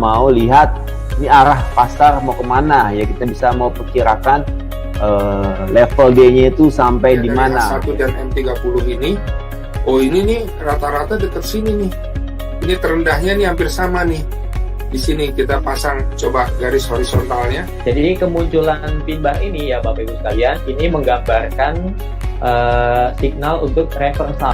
mau lihat ini arah pasar mau kemana ya, kita bisa mau perkirakan level D-nya itu sampai di mana. H1 dan M30 ini, oh ini nih rata-rata dekat sini nih. Ini terendahnya nih hampir sama nih. Di sini kita pasang coba garis horizontalnya. Jadi kemunculan pin-bar ini ya Bapak Ibu sekalian, ini menggambarkan signal untuk reversal.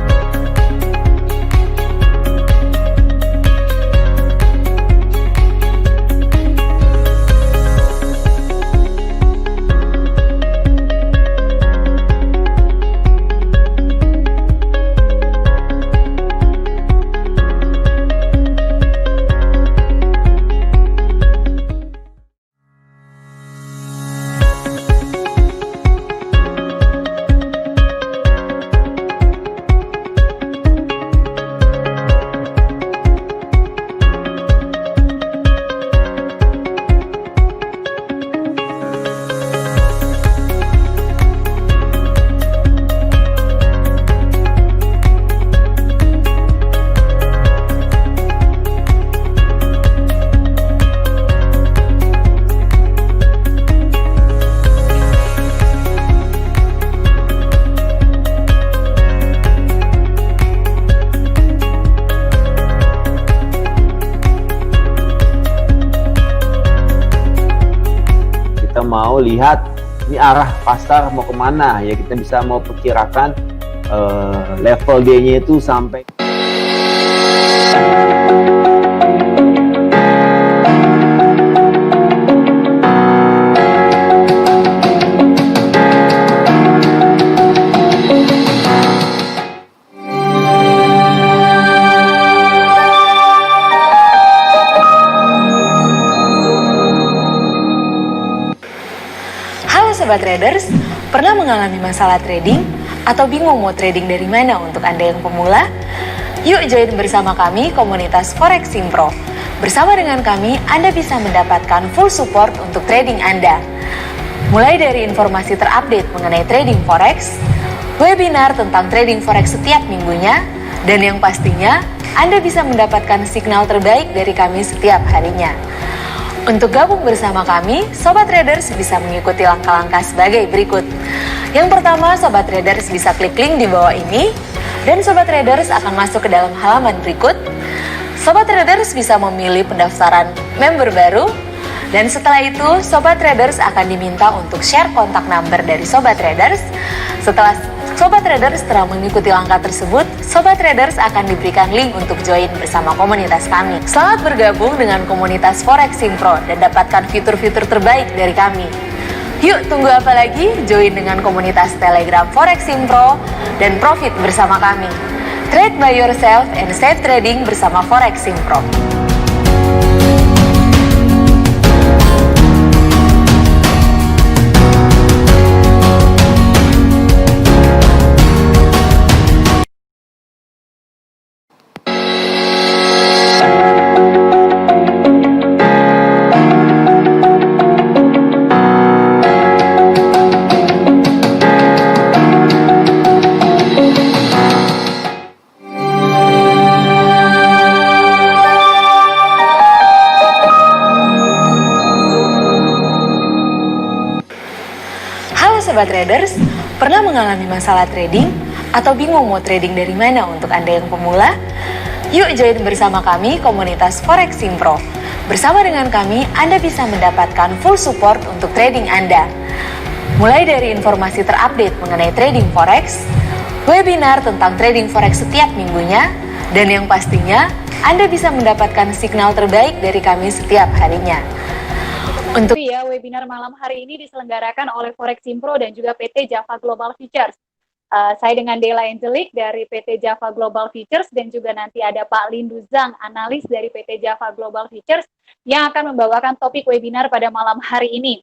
Mau lihat ini arah pasar mau kemana ya, kita bisa mau perkirakan level D-nya itu sampai. Sobat traders, pernah mengalami masalah trading atau bingung mau trading dari mana untuk Anda yang pemula? Yuk join bersama kami komunitas Forex Simpro. Bersama dengan kami, Anda bisa mendapatkan full support untuk trading Anda. Mulai dari informasi terupdate mengenai trading Forex, webinar tentang trading Forex setiap minggunya, dan yang pastinya Anda bisa mendapatkan signal terbaik dari kami setiap harinya. Untuk gabung bersama kami, Sobat Traders bisa mengikuti langkah-langkah sebagai berikut. Yang pertama, Sobat Traders bisa klik link di bawah ini, dan Sobat Traders akan masuk ke dalam halaman berikut. Sobat Traders bisa memilih pendaftaran member baru, dan setelah itu, Sobat Traders akan diminta untuk share kontak number dari Sobat Traders. Setelah Sobat Traders telah mengikuti langkah tersebut, Sobat Traders akan diberikan link untuk join bersama komunitas kami. Selamat bergabung dengan komunitas Forex Simpro dan dapatkan fitur-fitur terbaik dari kami. Yuk, tunggu apa lagi? Join dengan komunitas Telegram Forex Simpro dan profit bersama kami. Trade by yourself and safe trading bersama Forex Simpro. Sobat traders, pernah mengalami masalah trading atau bingung mau trading dari mana untuk Anda yang pemula? Yuk join bersama kami komunitas Forex Simpro. Bersama dengan kami, Anda bisa mendapatkan full support untuk trading Anda. Mulai dari informasi terupdate mengenai trading Forex, webinar tentang trading Forex setiap minggunya, dan yang pastinya Anda bisa mendapatkan signal terbaik dari kami setiap harinya. Untuk webinar malam hari ini diselenggarakan oleh Forex Simpro dan juga PT Java Global Futures. Saya dengan Dela Angelic dari PT Java Global Futures dan juga nanti ada Pak Lindu Zhang, analis dari PT Java Global Futures yang akan membawakan topik webinar pada malam hari ini.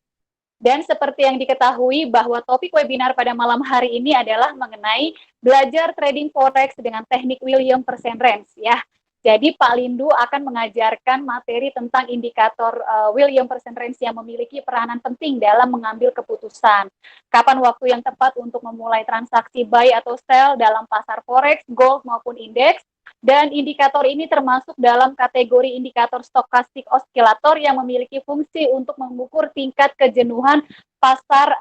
Dan seperti yang diketahui bahwa topik webinar pada malam hari ini adalah mengenai belajar trading Forex dengan teknik Williams Percent Range ya. Jadi Pak Lindu akan mengajarkan materi tentang indikator Williams Percent Range yang memiliki peranan penting dalam mengambil keputusan. Kapan waktu yang tepat untuk memulai transaksi buy atau sell dalam pasar forex, gold maupun indeks, Dan indikator ini termasuk dalam kategori indikator stokastik osilator yang memiliki fungsi untuk mengukur tingkat kejenuhan pasar.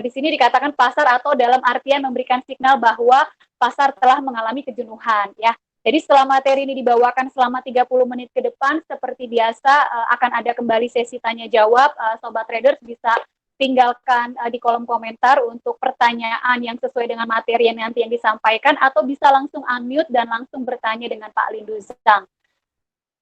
Di sini dikatakan pasar atau dalam artian memberikan signal bahwa pasar telah mengalami kejenuhan ya. Jadi setelah materi ini dibawakan selama 30 menit ke depan, seperti biasa akan ada kembali sesi tanya jawab. Sobat traders bisa tinggalkan di kolom komentar untuk pertanyaan yang sesuai dengan materi yang nanti yang disampaikan, atau bisa langsung unmute dan langsung bertanya dengan Pak Linduzang.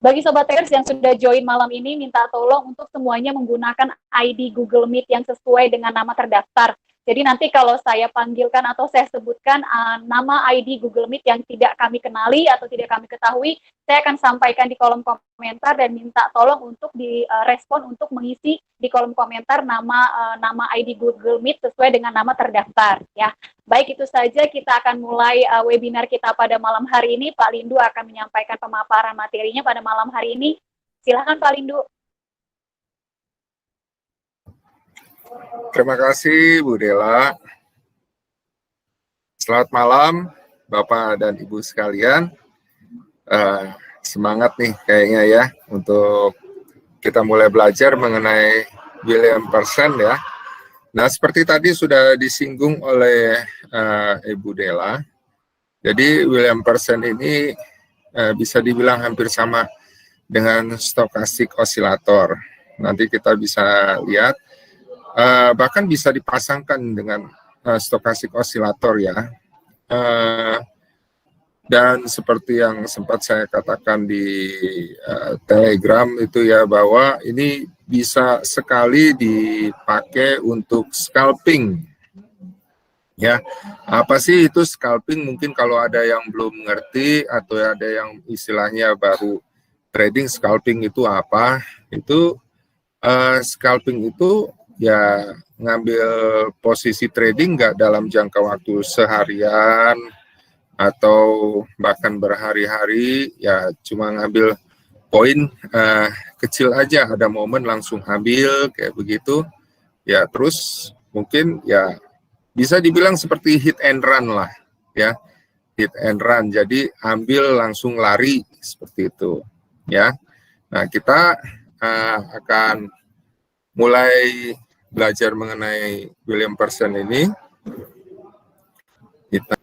Bagi sobat traders yang sudah join malam ini, minta tolong untuk semuanya menggunakan ID Google Meet yang sesuai dengan nama terdaftar. Jadi nanti kalau saya panggilkan atau saya sebutkan nama ID Google Meet yang tidak kami kenali atau tidak kami ketahui, saya akan sampaikan di kolom komentar dan minta tolong untuk direspon untuk mengisi di kolom komentar nama ID Google Meet sesuai dengan nama terdaftar ya. Baik, itu saja kita akan mulai webinar kita pada malam hari ini. Pak Lindu akan menyampaikan pemaparan materinya pada malam hari ini. Silakan Pak Lindu. Terima kasih Bu Dela. Selamat malam Bapak dan Ibu sekalian. Semangat nih kayaknya ya untuk kita mulai belajar mengenai Williamson ya. Nah, seperti tadi sudah disinggung oleh Ibu Dela. Jadi Williamson ini bisa dibilang hampir sama dengan stokastik osilator. Nanti kita bisa lihat. Bahkan bisa dipasangkan dengan stokastik osilator ya. Dan seperti yang sempat saya katakan di Telegram itu ya, bahwa ini bisa sekali dipakai untuk scalping. Ya, apa sih itu scalping? Mungkin kalau ada yang belum ngerti atau ada yang istilahnya baru trading, scalping itu apa? Itu scalping itu ya ngambil posisi trading nggak dalam jangka waktu seharian atau bahkan berhari-hari, ya cuma ngambil poin kecil aja, ada momen langsung ambil kayak begitu ya. Terus mungkin ya bisa dibilang seperti hit and run lah ya, hit and run, jadi ambil langsung lari seperti itu ya. Nah, kita akan mulai belajar mengenai Williamson ini. Kita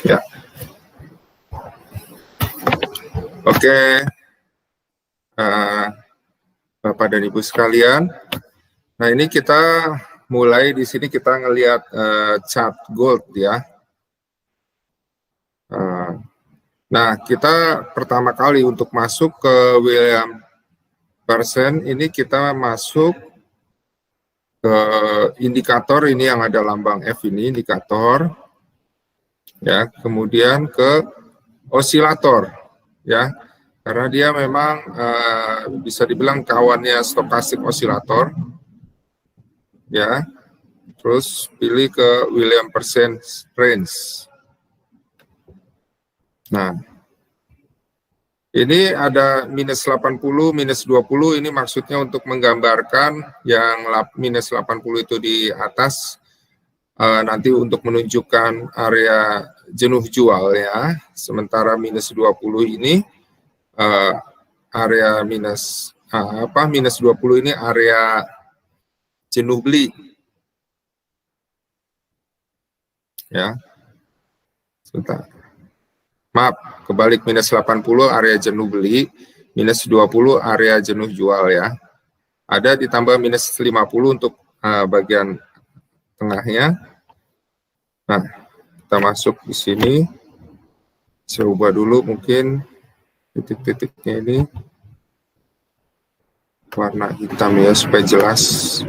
ya. Oke. Bapak dan Ibu sekalian. Nah, ini kita mulai di sini kita ngelihat chart gold ya. Nah, kita pertama kali untuk masuk ke Williamson ini kita masuk ke indikator ini yang ada lambang F ini, indikator ya, kemudian ke osilator ya. Karena dia memang bisa dibilang kawannya stokastik osilator, ya. Terus pilih ke Williamson range. Nah, ini ada minus 80, minus 20, ini maksudnya untuk menggambarkan yang minus 80 itu di atas, nanti untuk menunjukkan area jenuh jual ya. Sementara minus 20 ini area minus minus 20 ini area jenuh beli ya. Sebentar, maaf, kebalik, minus 80 area jenuh beli, minus 20 area jenuh jual ya. Ada ditambah minus 50 untuk bagian tengahnya. Nah, kita masuk di sini, saya ubah dulu mungkin titik-titiknya ini warna hitam ya supaya jelas.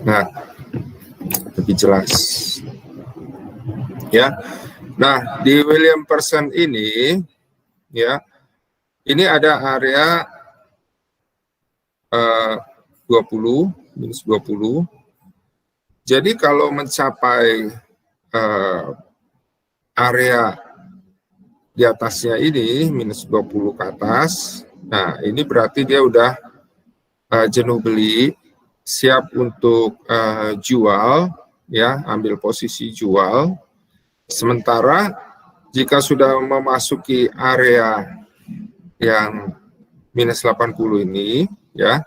Nah, lebih jelas ya. Nah, di Williamson ini ya, ini ada area 20 minus 20. Jadi kalau mencapai area di atasnya ini minus 20 ke atas. Nah, ini berarti dia udah jenuh beli, siap untuk jual, ya, ambil posisi jual. Sementara jika sudah memasuki area yang minus 80 ini, ya,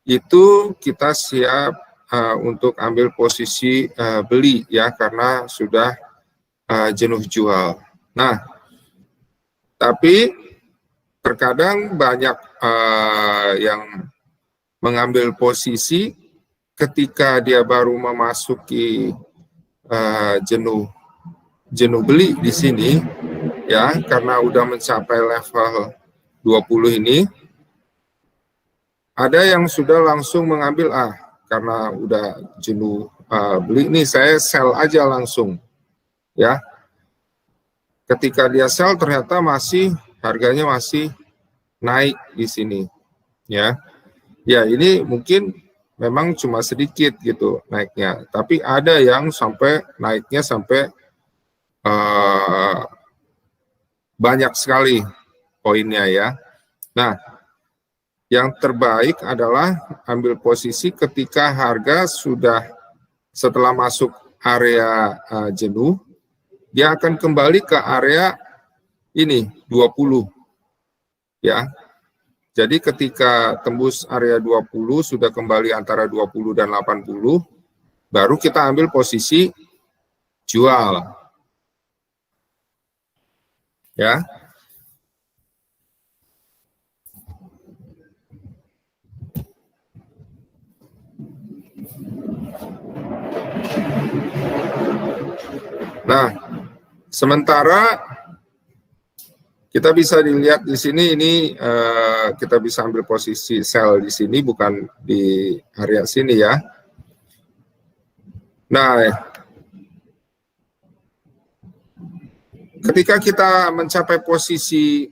itu kita siap untuk ambil posisi beli, ya, karena sudah jenuh jual. Nah, tapi terkadang banyak yang mengambil posisi ketika dia baru memasuki jenuh beli di sini, ya, karena udah mencapai level 20 ini, ada yang sudah langsung mengambil, karena udah jenuh beli nih, saya sell aja langsung, ya. Ketika dia sell ternyata harganya masih naik di sini, ya. Ya, ini mungkin memang cuma sedikit gitu naiknya, tapi ada yang naiknya sampai banyak sekali poinnya, ya. Nah, yang terbaik adalah ambil posisi ketika harga sudah setelah masuk area jenuh, dia akan kembali ke area ini 20, ya. Jadi ketika tembus area 20, sudah kembali antara 20 dan 80, baru kita ambil posisi jual. Ya. Nah, sementara kita bisa dilihat di sini, ini kita bisa ambil posisi sell di sini, bukan di area sini, ya. Nah, ketika kita mencapai posisi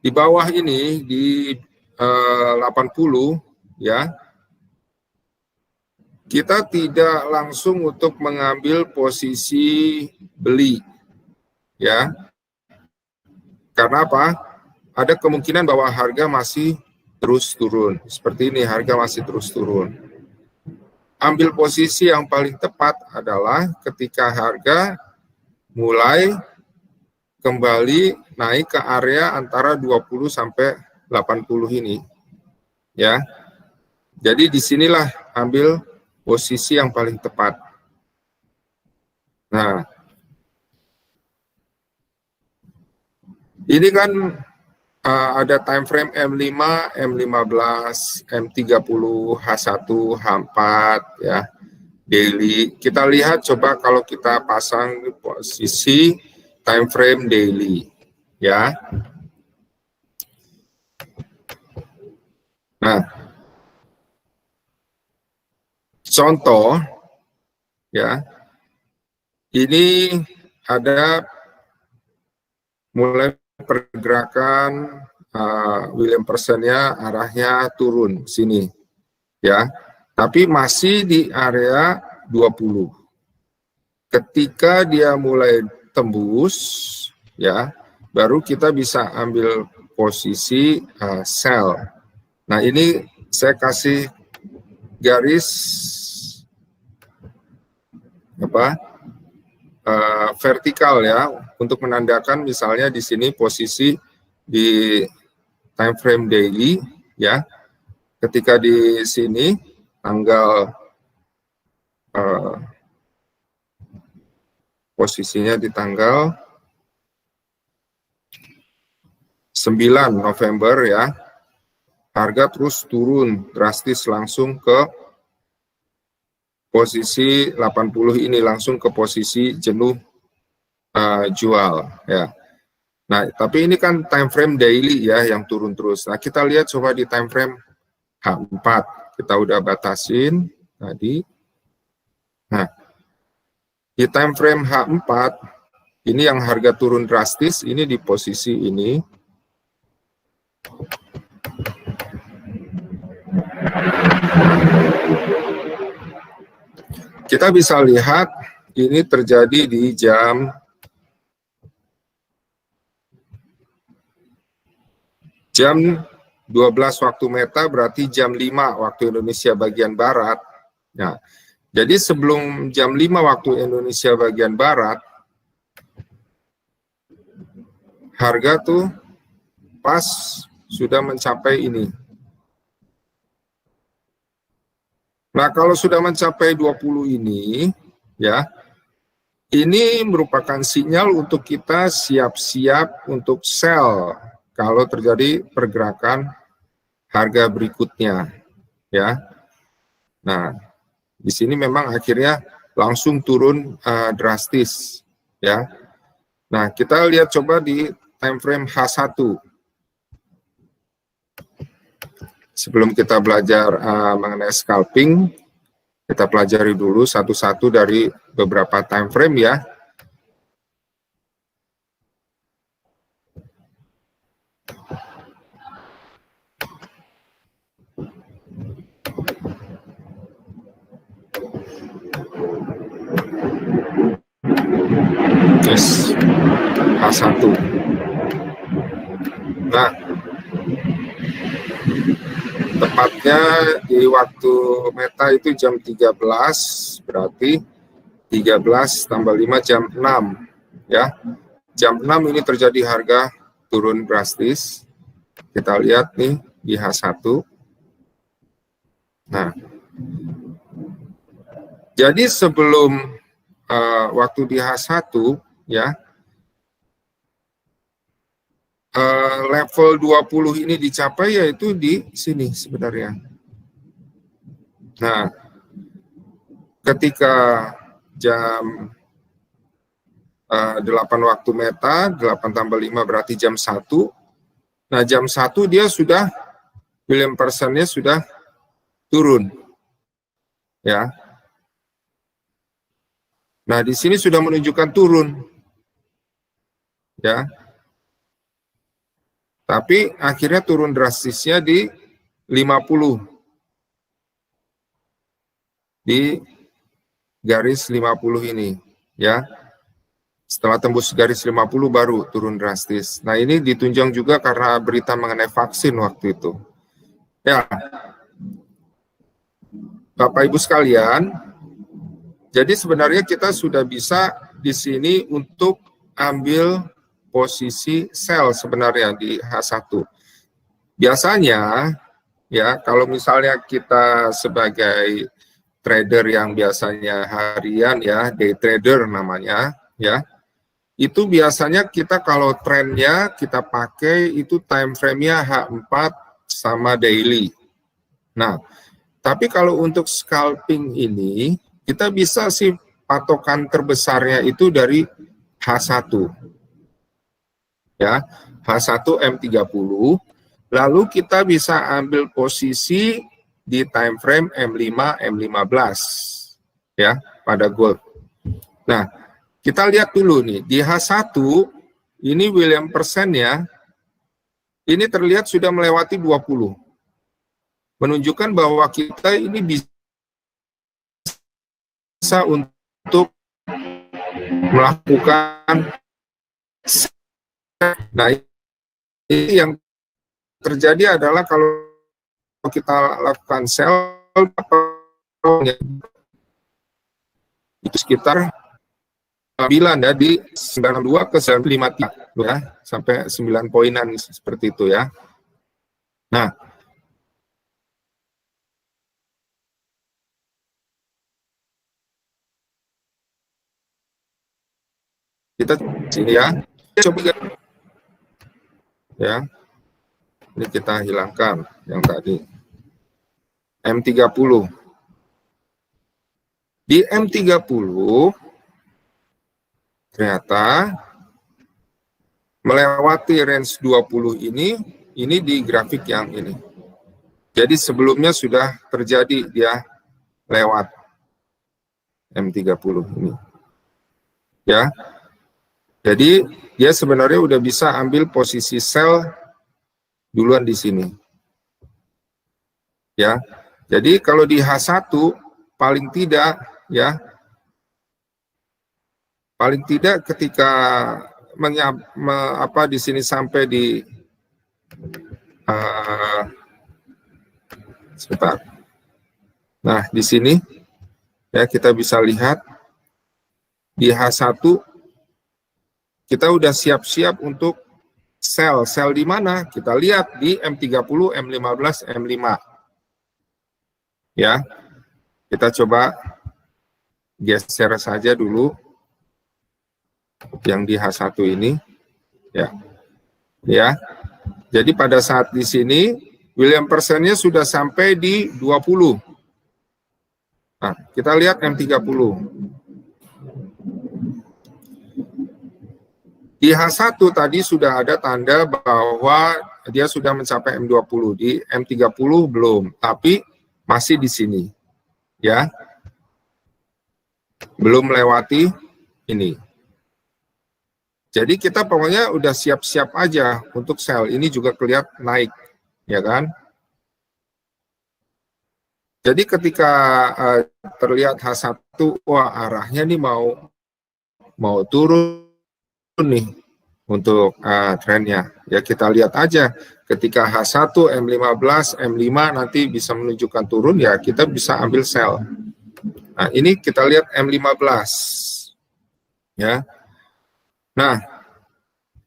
di bawah ini, di 80, ya, kita tidak langsung untuk mengambil posisi beli, ya. Karena apa? Ada kemungkinan bahwa harga masih terus turun. Seperti ini, harga masih terus turun. Ambil posisi yang paling tepat adalah ketika harga mulai kembali naik ke area antara 20 sampai 80 ini, ya. Jadi disinilah ambil posisi yang paling tepat. Nah, ini kan ada time frame M5, M15, M30, H1, H4, ya, daily. Kita lihat coba kalau kita pasang posisi time frame daily, ya. Nah, contoh, ya, ini ada mulai pergerakan Williamson-nya arahnya turun sini, ya, tapi masih di area 20. Ketika dia mulai tembus, ya, baru kita bisa ambil posisi sell. Nah, ini saya kasih garis vertikal, ya, untuk menandakan misalnya di sini posisi di time frame daily, ya. Ketika di sini tanggal posisinya di tanggal 9 November, ya. Harga terus turun drastis langsung ke posisi 80 ini, langsung ke posisi jenuh jual, ya. Nah, tapi ini kan time frame daily, ya, yang turun terus. Nah, kita lihat coba di time frame H4. Kita udah batasin tadi. Nah, di time frame H4 ini yang harga turun drastis, ini di posisi ini. Kita bisa lihat ini terjadi di jam 12 waktu Meta, berarti jam 5 waktu Indonesia bagian Barat. Nah, jadi sebelum jam 5 waktu Indonesia bagian Barat, harga tuh pas sudah mencapai ini. Nah, kalau sudah mencapai 20 ini, ya, ini merupakan sinyal untuk kita siap-siap untuk sell kalau terjadi pergerakan harga berikutnya, ya. Nah, di sini memang akhirnya langsung turun drastis, ya. Nah, kita lihat coba di time frame H1. Sebelum kita belajar mengenai scalping, kita pelajari dulu satu-satu dari beberapa time frame ya. Yes, H1. Nah, tepatnya di waktu Meta itu jam 13, berarti 13 tambah 5 jam 6, ya. Jam 6 ini terjadi harga turun drastis. Kita lihat nih di H1. Nah, jadi sebelum waktu di H1, ya, level 20 ini dicapai yaitu di sini sebenarnya. Nah, ketika jam 8 waktu Meta, 8 tambah 5 berarti jam 1. Nah, jam 1 dia sudah, William Persennya sudah turun. Ya. Nah, di sini sudah menunjukkan turun. Ya. Tapi akhirnya turun drastisnya di 50. Di garis 50 ini, ya. Setelah tembus garis 50 baru turun drastis. Nah, ini ditunjang juga karena berita mengenai vaksin waktu itu. Ya. Bapak Ibu sekalian, jadi sebenarnya kita sudah bisa di sini untuk ambil posisi sell sebenarnya di H1. Biasanya, ya, kalau misalnya kita sebagai trader yang biasanya harian, ya, day trader namanya, ya, itu biasanya kita kalau trennya kita pakai itu time frame-nya H4 sama daily. Nah, tapi kalau untuk scalping ini, kita bisa sih patokan terbesarnya itu dari H1. Ya, H1 M30, lalu kita bisa ambil posisi di time frame M5, M15, ya, pada gold. Nah, kita lihat dulu nih, di H1, ini William Persennya, ini terlihat sudah melewati 20. Menunjukkan bahwa kita ini bisa untuk melakukan. Nah, ini yang terjadi adalah kalau kita lakukan sell, itu sekitar 9 ya, di 92 ke 95 ya, sampai 9 poinan seperti itu ya. Nah, kita sini ya, coba ya, ini kita hilangkan yang tadi M30. Di M30 ternyata melewati range 20 ini di grafik yang ini. Jadi sebelumnya sudah terjadi dia lewat M30 ini. Ya. Jadi dia sebenarnya udah bisa ambil posisi sell duluan di sini. Ya. Jadi kalau di H1 paling tidak ya paling tidak ketika di sini sampai di sebentar. Nah, di sini ya kita bisa lihat di H1 kita udah siap-siap untuk sell di mana? Kita lihat di M30, M15, M5. Ya. Kita coba geser saja dulu yang di H1 ini, ya. Jadi pada saat di sini William Persennya sudah sampai di 20. Nah, kita lihat M30. Di H1 tadi sudah ada tanda bahwa dia sudah mencapai M20, di M30 belum, tapi masih di sini, ya. Belum melewati ini. Jadi kita pokoknya udah siap-siap aja untuk sell. Ini juga kelihatan naik, ya kan? Jadi ketika terlihat H1, wah arahnya nih mau turun nih untuk trennya. Ya kita lihat aja ketika H1, M15, M5 nanti bisa menunjukkan turun, ya kita bisa ambil sell. Nah, ini kita lihat M15. Ya. Nah,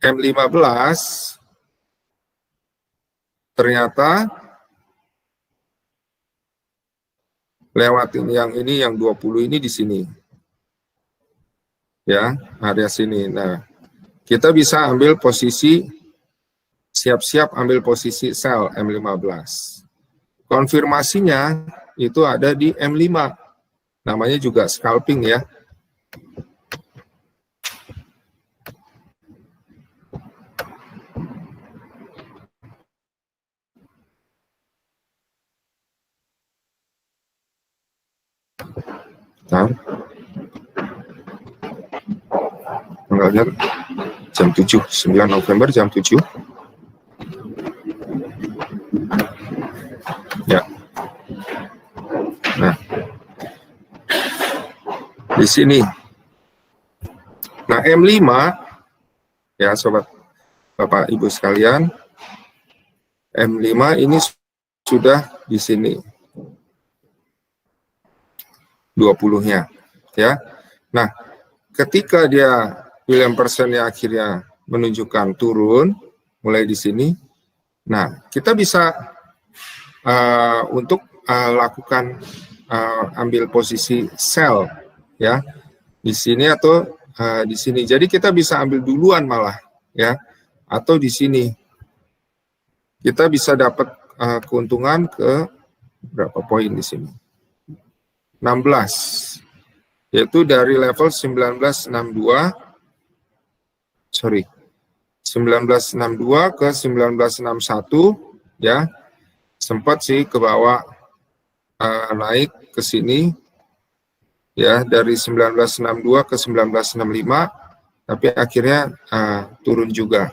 M15 ternyata lewatin yang ini, yang 20 ini di sini. Ya, area sini. Nah, kita bisa ambil posisi, siap-siap ambil posisi sell M15. Konfirmasinya itu ada di M5. Namanya juga scalping ya. Nah, tanggalnya jam 7, 9 November jam 7. Ya. Nah, di sini. Nah, M5, ya Sobat Bapak Ibu sekalian, M5 ini sudah di sini. 20-nya, ya. Nah, ketika dia William Persennya akhirnya menunjukkan turun mulai di sini, nah kita bisa untuk lakukan ambil posisi sell, ya, di sini atau di sini. Jadi kita bisa ambil duluan malah, ya, atau di sini. Kita bisa dapat keuntungan ke berapa poin di sini? 16, yaitu dari level 1962 ke 1961, ya, sempat sih ke bawah, naik ke sini, ya, dari 1962 ke 1965, tapi akhirnya turun juga.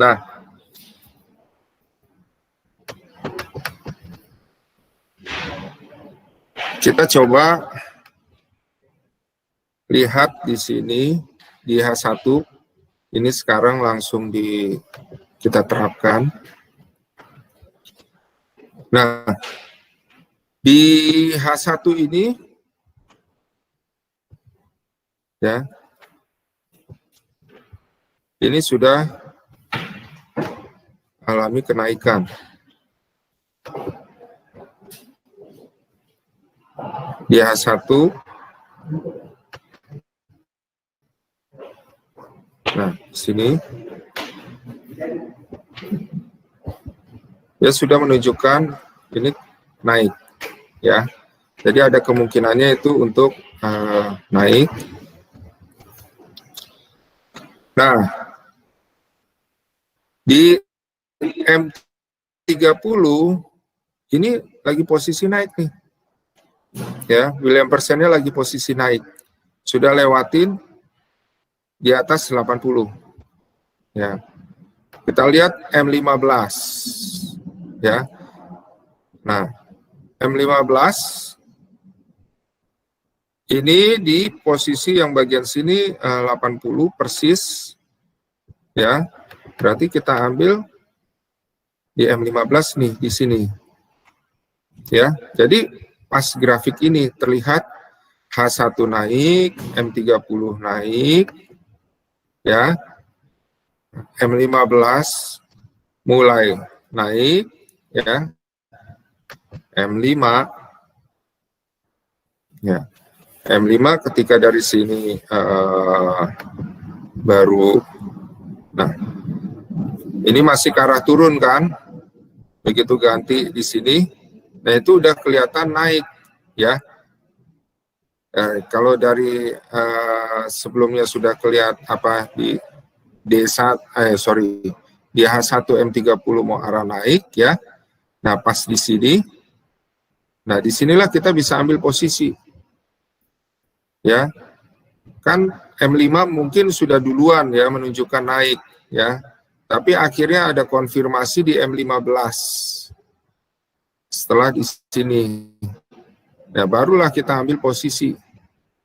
Nah, kita coba lihat di sini, di H1, ini sekarang langsung kita terapkan. Nah, di H1 ini, ya, ini sudah alami kenaikan. Di H1, nah, sini, ya sudah menunjukkan ini naik, ya. Jadi ada kemungkinannya itu untuk naik. Nah, di M30 ini lagi posisi naik nih. Ya, William Persennya lagi posisi naik. Sudah lewatin di atas 80. Ya. Kita lihat M15. Ya. Nah, M15 Ini di posisi yang bagian sini 80 persis, ya. Berarti kita ambil di M15 nih di sini, ya. Jadi pas grafik ini terlihat H1 naik, M30 naik, ya. M15 mulai naik, ya. M5, ya. M5 ketika dari sini baru, nah ini masih ke arah turun kan, begitu ganti di sini, nah itu udah kelihatan naik, ya. Kalau dari sebelumnya sudah kelihatan apa di D1, di H1 M30 mau arah naik, ya. Nah pas di sini, nah disinilah kita bisa ambil posisi. Ya, kan M5 mungkin sudah duluan ya menunjukkan naik ya, tapi akhirnya ada konfirmasi di M15 setelah di sini, ya barulah kita ambil posisi.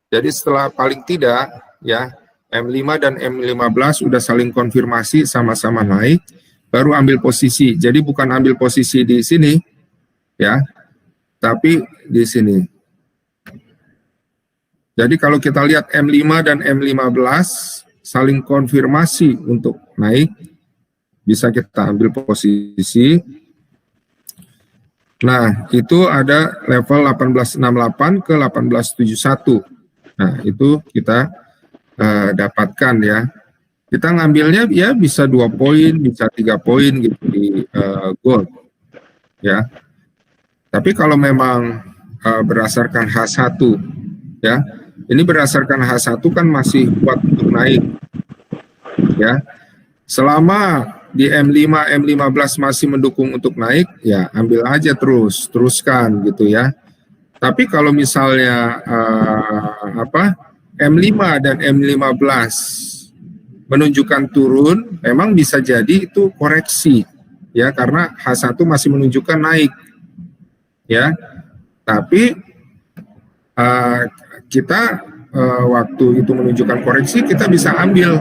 Jadi setelah paling tidak ya M5 dan M15 udah saling konfirmasi sama-sama naik, baru ambil posisi. Jadi bukan ambil posisi di sini ya, tapi di sini. Jadi kalau kita lihat M5 dan M15 saling konfirmasi untuk naik, bisa kita ambil posisi. Nah, itu ada level 1868 ke 1871. Nah, itu kita dapatkan ya. Kita ngambilnya ya bisa 2 poin, bisa 3 poin gitu di gold. Ya. Tapi kalau memang berdasarkan H1 ya, ini berdasarkan H1 kan masih kuat untuk naik, ya. Selama di M5, M15 masih mendukung untuk naik, ya ambil aja teruskan gitu ya. Tapi kalau misalnya M5 dan M15 menunjukkan turun, memang bisa jadi itu koreksi, ya karena H1 masih menunjukkan naik, ya. Tapi kita waktu itu menunjukkan koreksi, kita bisa ambil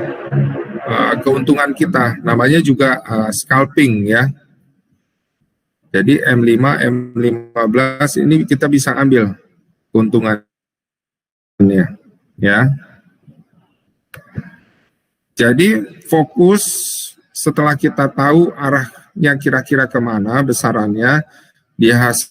keuntungan kita, namanya juga scalping ya. Jadi M5, M15 ini kita bisa ambil keuntungannya ya. Jadi fokus setelah kita tahu arahnya kira-kira kemana, besarannya di H1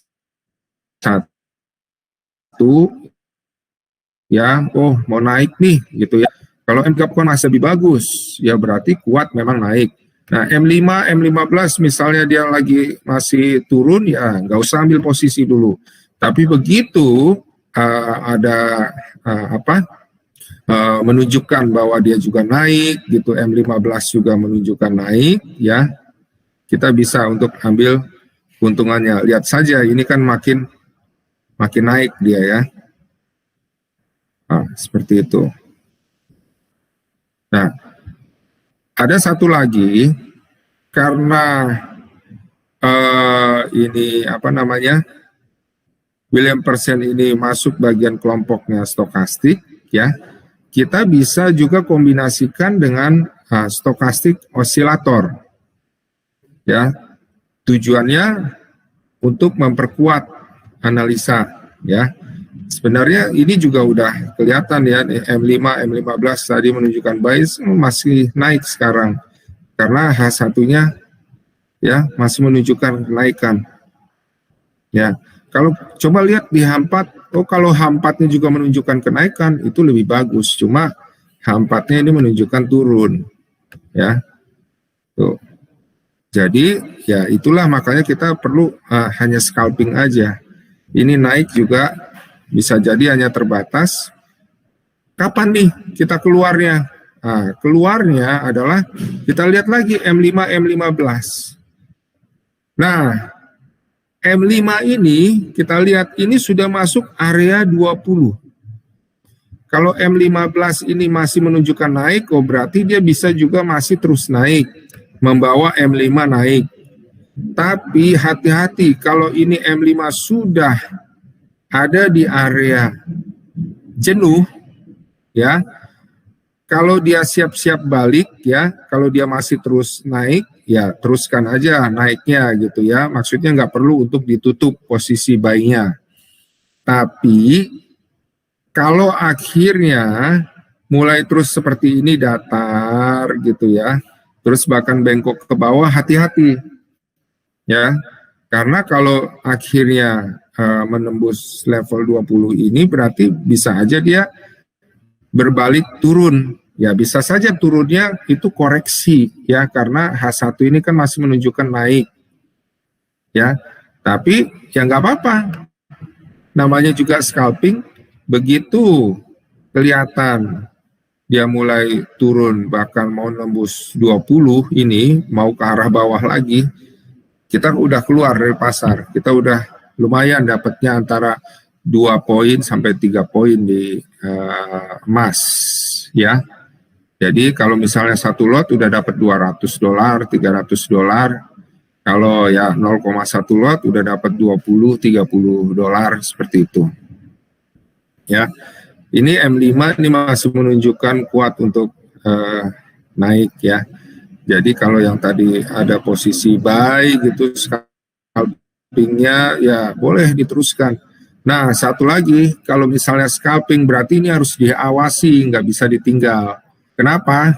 ya, oh mau naik nih gitu ya. Kalau M30 masih lebih bagus, ya berarti kuat memang naik. Nah M5, M15 misalnya dia lagi masih turun, ya nggak usah ambil posisi dulu. Tapi begitu ada menunjukkan bahwa dia juga naik, gitu M15 juga menunjukkan naik, ya kita bisa untuk ambil keuntungannya. Lihat saja, ini kan makin naik dia ya. Nah, seperti itu. Nah, ada satu lagi, karena ini William Persen ini masuk bagian kelompoknya stokastik, ya, kita bisa juga kombinasikan dengan stokastik osilator, ya, tujuannya untuk memperkuat analisa, ya. Sebenarnya ini juga udah kelihatan ya, M5, M15 tadi menunjukkan bias masih naik sekarang. Karena H1-nya ya masih menunjukkan kenaikan. Ya, kalau coba lihat di H4, kalau H4-nya juga menunjukkan kenaikan, itu lebih bagus. Cuma H4-nya ini menunjukkan turun. Ya. Tuh. Jadi ya itulah makanya kita perlu hanya scalping aja. Ini naik juga bisa jadi hanya terbatas. Kapan nih kita keluarnya? Nah, keluarnya adalah kita lihat lagi M5, M15. Nah, M5 ini kita lihat ini sudah masuk area 20. Kalau M15 ini masih menunjukkan naik, oh berarti dia bisa juga masih terus naik, membawa M5 naik. Tapi hati-hati kalau ini M5 sudah ada di area jenuh, ya, kalau dia siap-siap balik, ya, kalau dia masih terus naik, ya teruskan aja naiknya gitu ya. Maksudnya nggak perlu untuk ditutup posisi buy-nya. Tapi kalau akhirnya mulai terus seperti ini datar gitu ya, terus bahkan bengkok ke bawah, hati-hati ya. Karena kalau akhirnya menembus level 20 ini berarti bisa aja dia berbalik turun. Ya bisa saja turunnya itu koreksi ya, karena H1 ini kan masih menunjukkan naik ya. Tapi ya nggak apa-apa. Namanya juga scalping, begitu kelihatan dia mulai turun bahkan mau nembus 20 ini, mau ke arah bawah lagi, kita udah keluar dari pasar. Kita udah lumayan dapatnya antara 2 poin sampai 3 poin di emas ya. Jadi kalau misalnya satu lot udah dapat $200, $300. Kalau ya 0,1 lot udah dapat $20-30 seperti itu. Ya. Ini M5 ini masih menunjukkan kuat untuk naik ya. Jadi kalau yang tadi ada posisi buy gitu, scalpingnya ya boleh diteruskan. Nah, satu lagi, kalau misalnya scalping berarti ini harus diawasi, nggak bisa ditinggal. Kenapa?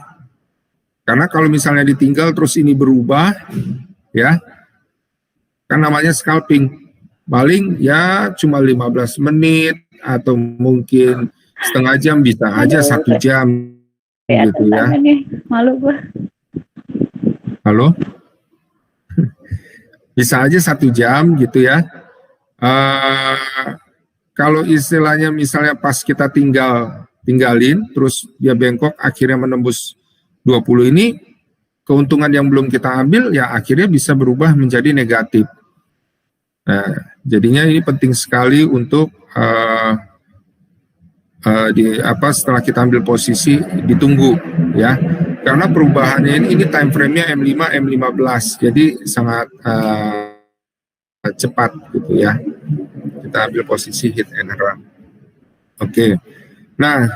Karena kalau misalnya ditinggal terus ini berubah, ya, kan namanya scalping. Paling ya cuma 15 menit atau mungkin setengah jam, bisa aja 1 jam gitu ya. Malu gua. Halo? Bisa aja 1 jam gitu ya. Kalau istilahnya misalnya pas kita tinggalin, terus dia bengkok akhirnya menembus 20 ini, keuntungan yang belum kita ambil ya akhirnya bisa berubah menjadi negatif. Nah, jadinya ini penting sekali untuk setelah kita ambil posisi ditunggu ya, karena perubahannya ini time frame-nya M5 M15, jadi sangat cepat gitu ya. Kita ambil posisi hit and run. Oke. Nah,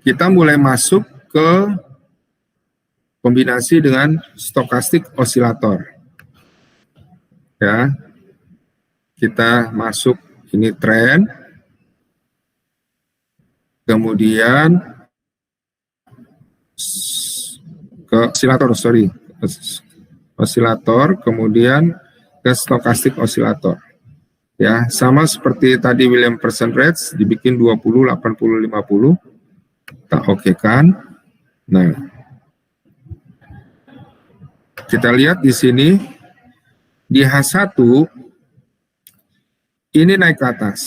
kita mulai masuk ke kombinasi dengan stokastik osilator. Ya. Kita masuk ini tren. Kemudian ke osilator, kemudian ke stokastik osilator. Ya, sama seperti tadi Williamson rates, dibikin 20, 80, 50. Kita okekan. Nah, kita lihat di sini di H1 ini naik ke atas.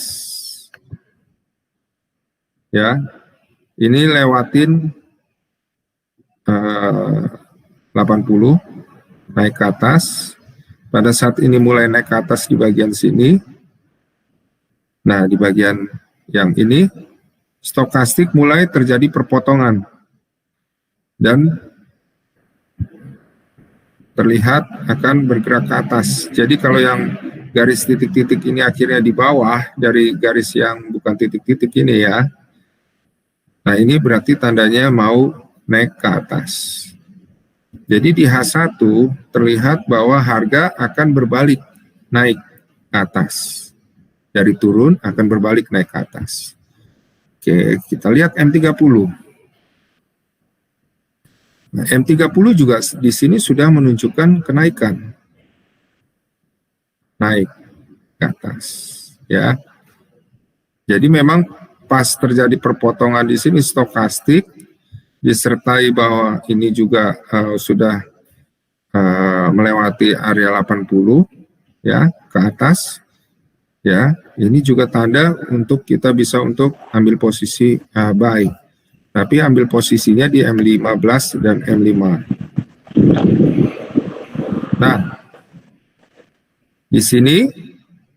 Ya. Ini lewatin 80, naik ke atas. Pada saat ini mulai naik ke atas di bagian sini. Nah, di bagian yang ini, stokastik mulai terjadi perpotongan. Dan terlihat akan bergerak ke atas. Jadi kalau yang garis titik-titik ini akhirnya di bawah dari garis yang bukan titik-titik ini ya. Nah, ini berarti tandanya mau naik ke atas. Jadi di H1 terlihat bahwa harga akan berbalik naik ke atas. Dari turun akan berbalik naik ke atas. Oke, kita lihat M30. Nah, M30 juga di sini sudah menunjukkan kenaikan. Naik ke atas, ya. Jadi memang pas terjadi perpotongan di sini stokastik disertai bahwa ini juga sudah melewati area 80 ya ke atas. Ya, ini juga tanda untuk kita bisa untuk ambil posisi buy. Tapi ambil posisinya di M15 dan M5. Nah, di sini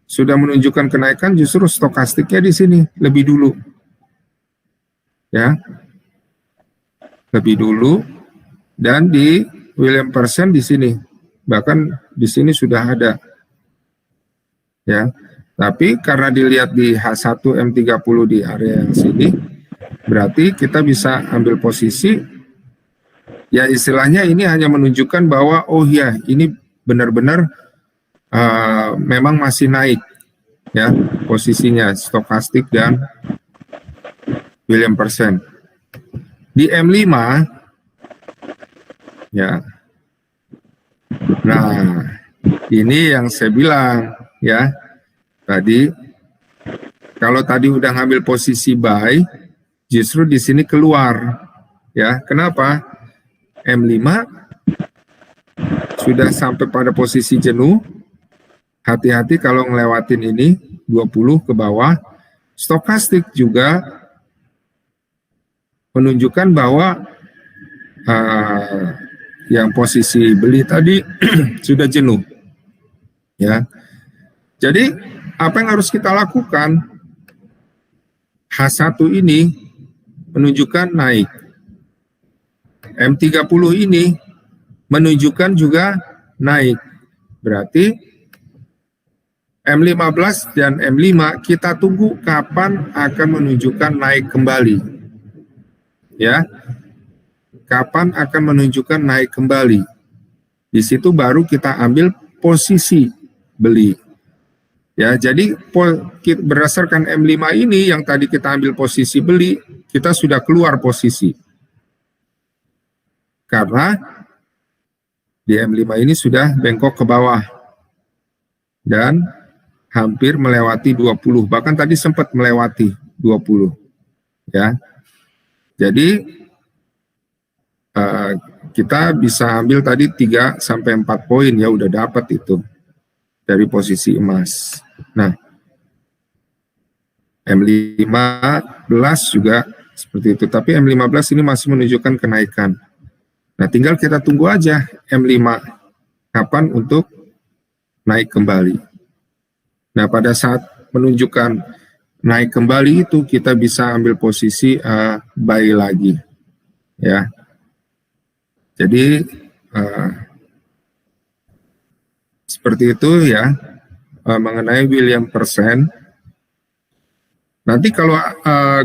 sudah menunjukkan kenaikan, justru stokastiknya di sini lebih dulu. Ya. Lebih dulu, dan di Williamson di sini. Bahkan di sini sudah ada. Ya. Tapi karena dilihat di H1 M30 di area yang sini, Berarti kita bisa ambil posisi, ya istilahnya ini hanya menunjukkan bahwa oh ya ini benar-benar memang masih naik ya posisinya stokastik dan William Persen. Di M5 ya. Nah, ini yang saya bilang ya. Tadi kalau tadi udah ngambil posisi buy, justru di sini keluar ya. Kenapa? M5 sudah sampai pada posisi jenuh. Hati-hati kalau ngelewatin ini 20 ke bawah. Stokastik juga menunjukkan bahwa yang posisi beli tadi sudah jenuh. Ya. Jadi apa yang harus kita lakukan? H1 ini menunjukkan naik. M30 ini menunjukkan juga naik. Berarti M15 dan M5 kita tunggu kapan akan menunjukkan naik kembali. Ya. Kapan akan menunjukkan naik kembali. Di situ baru kita ambil posisi beli. Ya, jadi berdasarkan M5 ini yang tadi kita ambil posisi beli, kita sudah keluar posisi. Karena di M5 ini sudah bengkok ke bawah. Dan hampir melewati 20, bahkan tadi sempat melewati 20. Ya. Jadi kita bisa ambil tadi 3 sampai 4 poin ya udah dapat itu dari posisi emas. Nah, M15 juga seperti itu, tapi M15 ini masih menunjukkan kenaikan. Nah, tinggal kita tunggu aja M5 kapan untuk naik kembali. Nah, pada saat menunjukkan naik kembali itu kita bisa ambil posisi buy lagi. Ya. Jadi seperti itu ya mengenai William Persen. Nanti kalau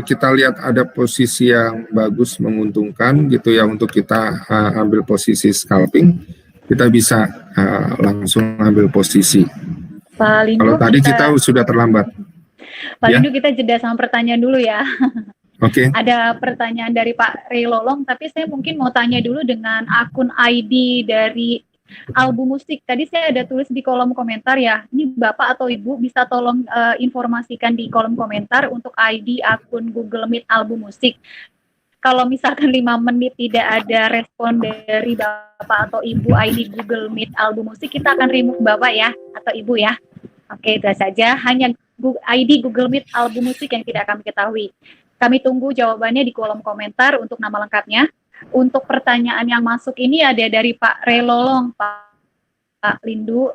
kita lihat ada posisi yang bagus menguntungkan gitu ya untuk kita ambil posisi scalping, kita bisa langsung ambil posisi. Pak Lindu, kalau tadi kita sudah terlambat. Pak Ya. Lindu, kita jeda sama pertanyaan dulu ya. Oke. Ada pertanyaan dari Pak Ray Lolong, tapi saya mungkin mau tanya dulu dengan akun ID dari Album Musik. Tadi saya ada tulis di kolom komentar ya. Ini Bapak atau Ibu bisa tolong informasikan di kolom komentar untuk ID akun Google Meet Album Musik. Kalau misalkan 5 menit tidak ada respon dari Bapak atau Ibu ID Google Meet Album Musik, kita akan remove Bapak ya atau Ibu ya. Oke, itu saja. Hanya ID Google Meet Album Musik yang tidak kami ketahui. Kami tunggu jawabannya di kolom komentar untuk nama lengkapnya. Untuk pertanyaan yang masuk ini ada dari Pak Ray Lolong, Pak Lindu.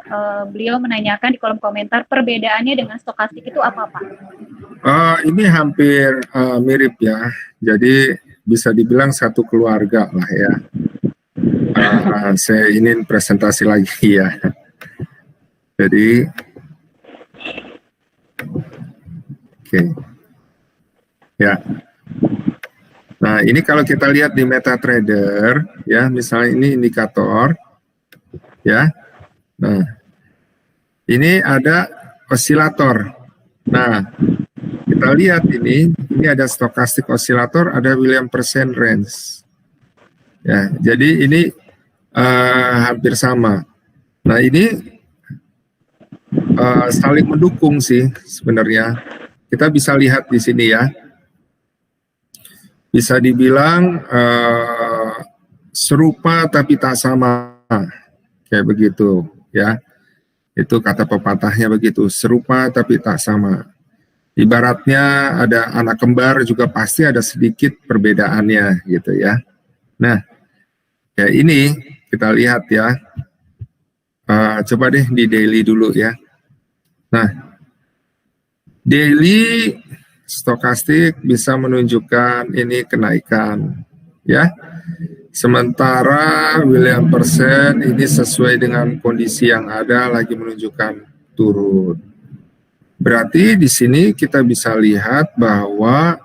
Beliau menanyakan di kolom komentar, perbedaannya dengan stokastik itu apa, Pak? Ini hampir mirip ya. Jadi bisa dibilang satu keluarga lah ya. Saya ingin presentasi lagi ya. Jadi, oke. Ya. Nah, ini kalau kita lihat di MetaTrader, ya, misalnya ini indikator, ya. Nah, ini ada osilator. Nah, kita lihat ini ada stochastic oscillator, ada William Persen range. Ya, jadi ini hampir sama. Nah, ini saling mendukung sih sebenarnya. Kita bisa lihat di sini ya. Bisa dibilang serupa tapi tak sama, kayak begitu ya. Itu kata pepatahnya begitu, serupa tapi tak sama. Ibaratnya ada anak kembar juga pasti ada sedikit perbedaannya gitu ya. Nah, ya ini kita lihat ya. Coba deh di daily dulu ya. Nah, daily stokastik bisa menunjukkan ini kenaikan ya. Sementara William Persen ini sesuai dengan kondisi yang ada lagi menunjukkan turun. Berarti di sini kita bisa lihat bahwa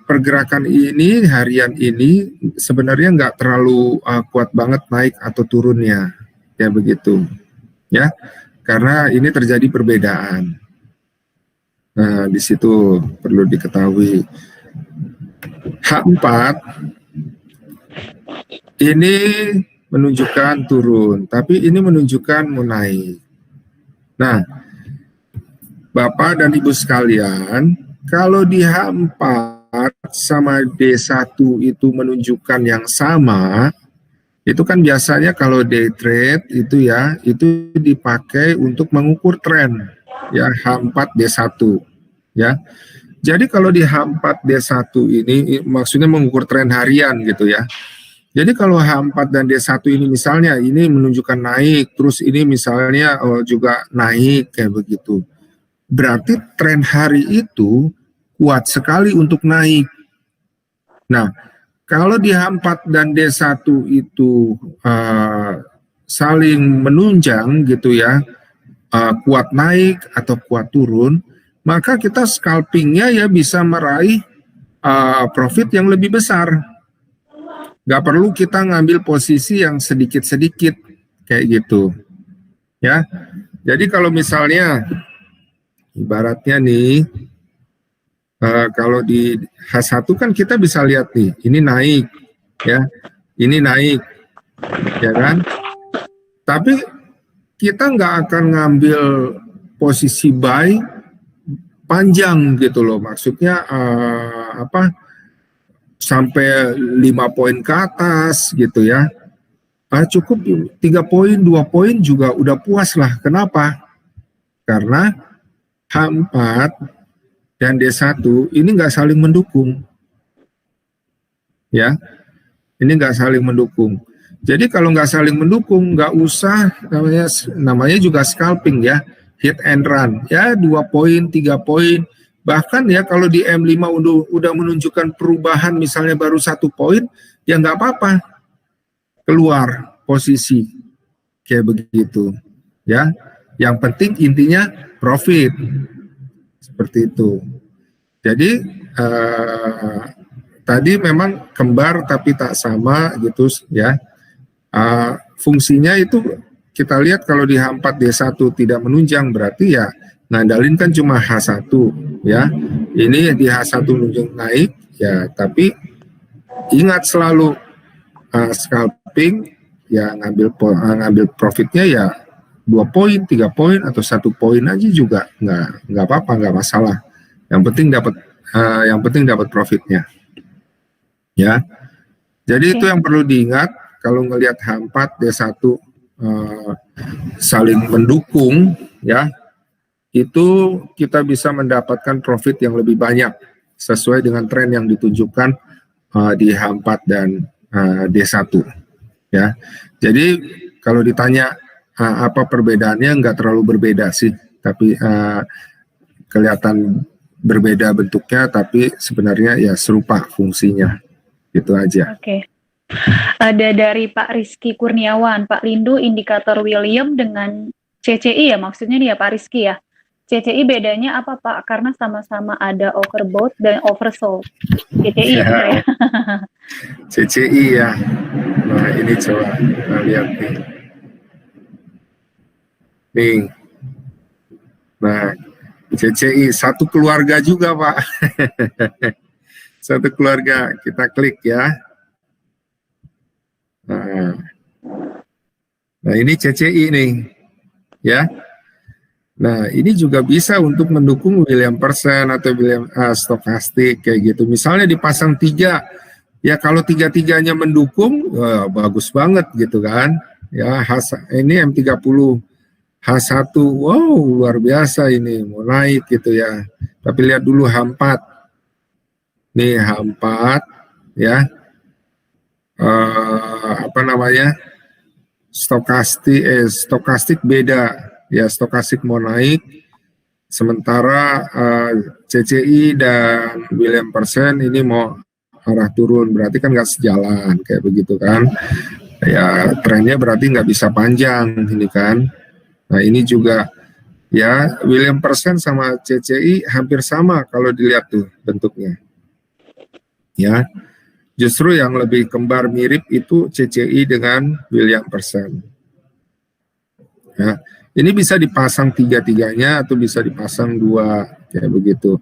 pergerakan ini harian ini sebenarnya nggak terlalu kuat banget naik atau turunnya, ya begitu, ya, karena ini terjadi perbedaan. Nah, di situ perlu diketahui. H4 ini menunjukkan turun, tapi ini menunjukkan mau naik. Nah, Bapak dan Ibu sekalian, kalau di H4 sama D1 itu menunjukkan yang sama, itu kan biasanya kalau day trade itu ya, itu dipakai untuk mengukur tren, ya H4 D1, ya. Jadi kalau di H4 D1 ini maksudnya mengukur tren harian gitu ya. Jadi kalau H4 dan D1 ini misalnya ini menunjukkan naik, terus ini misalnya juga naik kayak begitu. Berarti tren hari itu kuat sekali untuk naik. Nah, kalau di H4 dan D1 itu saling menunjang gitu ya, kuat naik atau kuat turun, maka kita scalpingnya ya bisa meraih profit yang lebih besar. Gak perlu kita ngambil posisi yang sedikit-sedikit kayak gitu, ya. Jadi kalau misalnya ibaratnya nih, kalau di H1 kan kita bisa lihat nih, ini naik, ya, ini naik, ya kan. Tapi kita nggak akan ngambil posisi buy panjang gitu loh, maksudnya sampai 5 poin ke atas gitu ya. Cukup 3 poin, 2 poin juga udah puas lah. Kenapa? Karena H4 dan D1 ini nggak saling mendukung. Ya, ini nggak saling mendukung. Jadi kalau nggak saling mendukung, nggak usah, namanya juga scalping ya, hit and run. Ya 2 poin, 3 poin. Bahkan ya kalau di M5 udah menunjukkan perubahan misalnya baru 1 poin, ya nggak apa-apa, keluar posisi kayak begitu, ya. Yang penting intinya profit seperti itu. Jadi tadi memang kembar tapi tak sama gitu ya. Fungsinya itu kita lihat kalau di H4 D1 tidak menunjang berarti ya ngandalin kan cuma H1 ya. Ini di H1 menunjang naik ya, tapi ingat selalu scalping ya, ngambil profitnya ya 2 poin, 3 poin atau 1 poin aja juga nggak apa-apa, nggak masalah. Yang penting dapat profitnya. Ya. Jadi itu yang perlu diingat kalau ngelihat H4 D1 saling mendukung ya. Itu kita bisa mendapatkan profit yang lebih banyak sesuai dengan tren yang ditunjukkan di H4 dan D1 ya. Jadi kalau ditanya apa perbedaannya, nggak terlalu berbeda sih, tapi kelihatan berbeda bentuknya, tapi sebenarnya ya serupa fungsinya, gitu aja. Oke. Ada dari Pak Rizky Kurniawan, Pak Lindu, indikator William dengan CCI ya, maksudnya dia Pak Rizky ya. CCI bedanya apa Pak? Karena sama-sama ada overbought dan oversold. CCI ya, benar ya? CCI ya. Nah ini coba kita lihat nih. Nih. Nah CCI satu keluarga juga Pak. Satu keluarga, kita klik ya. Nah ini CCI nih. Ya. Nah, ini juga bisa untuk mendukung Williamson atau William stokastik kayak gitu. Misalnya dipasang 3, ya kalau 3-3-nya mendukung, bagus banget gitu kan. Ya, ini M30 H1, wow luar biasa ini, mau naik gitu ya. Tapi lihat dulu H4. Nih H4 ya. Stokastik beda. Ya stokastik mau naik, sementara CCI dan Williamson ini mau arah turun, berarti kan nggak sejalan kayak begitu kan. Ya trennya berarti nggak bisa panjang ini kan. Nah ini juga ya Williamson sama CCI hampir sama kalau dilihat tuh bentuknya Ya, justru yang lebih kembar mirip itu CCI dengan William Persen. Ya, ini bisa dipasang tiga-tiganya atau bisa dipasang dua, kayak begitu.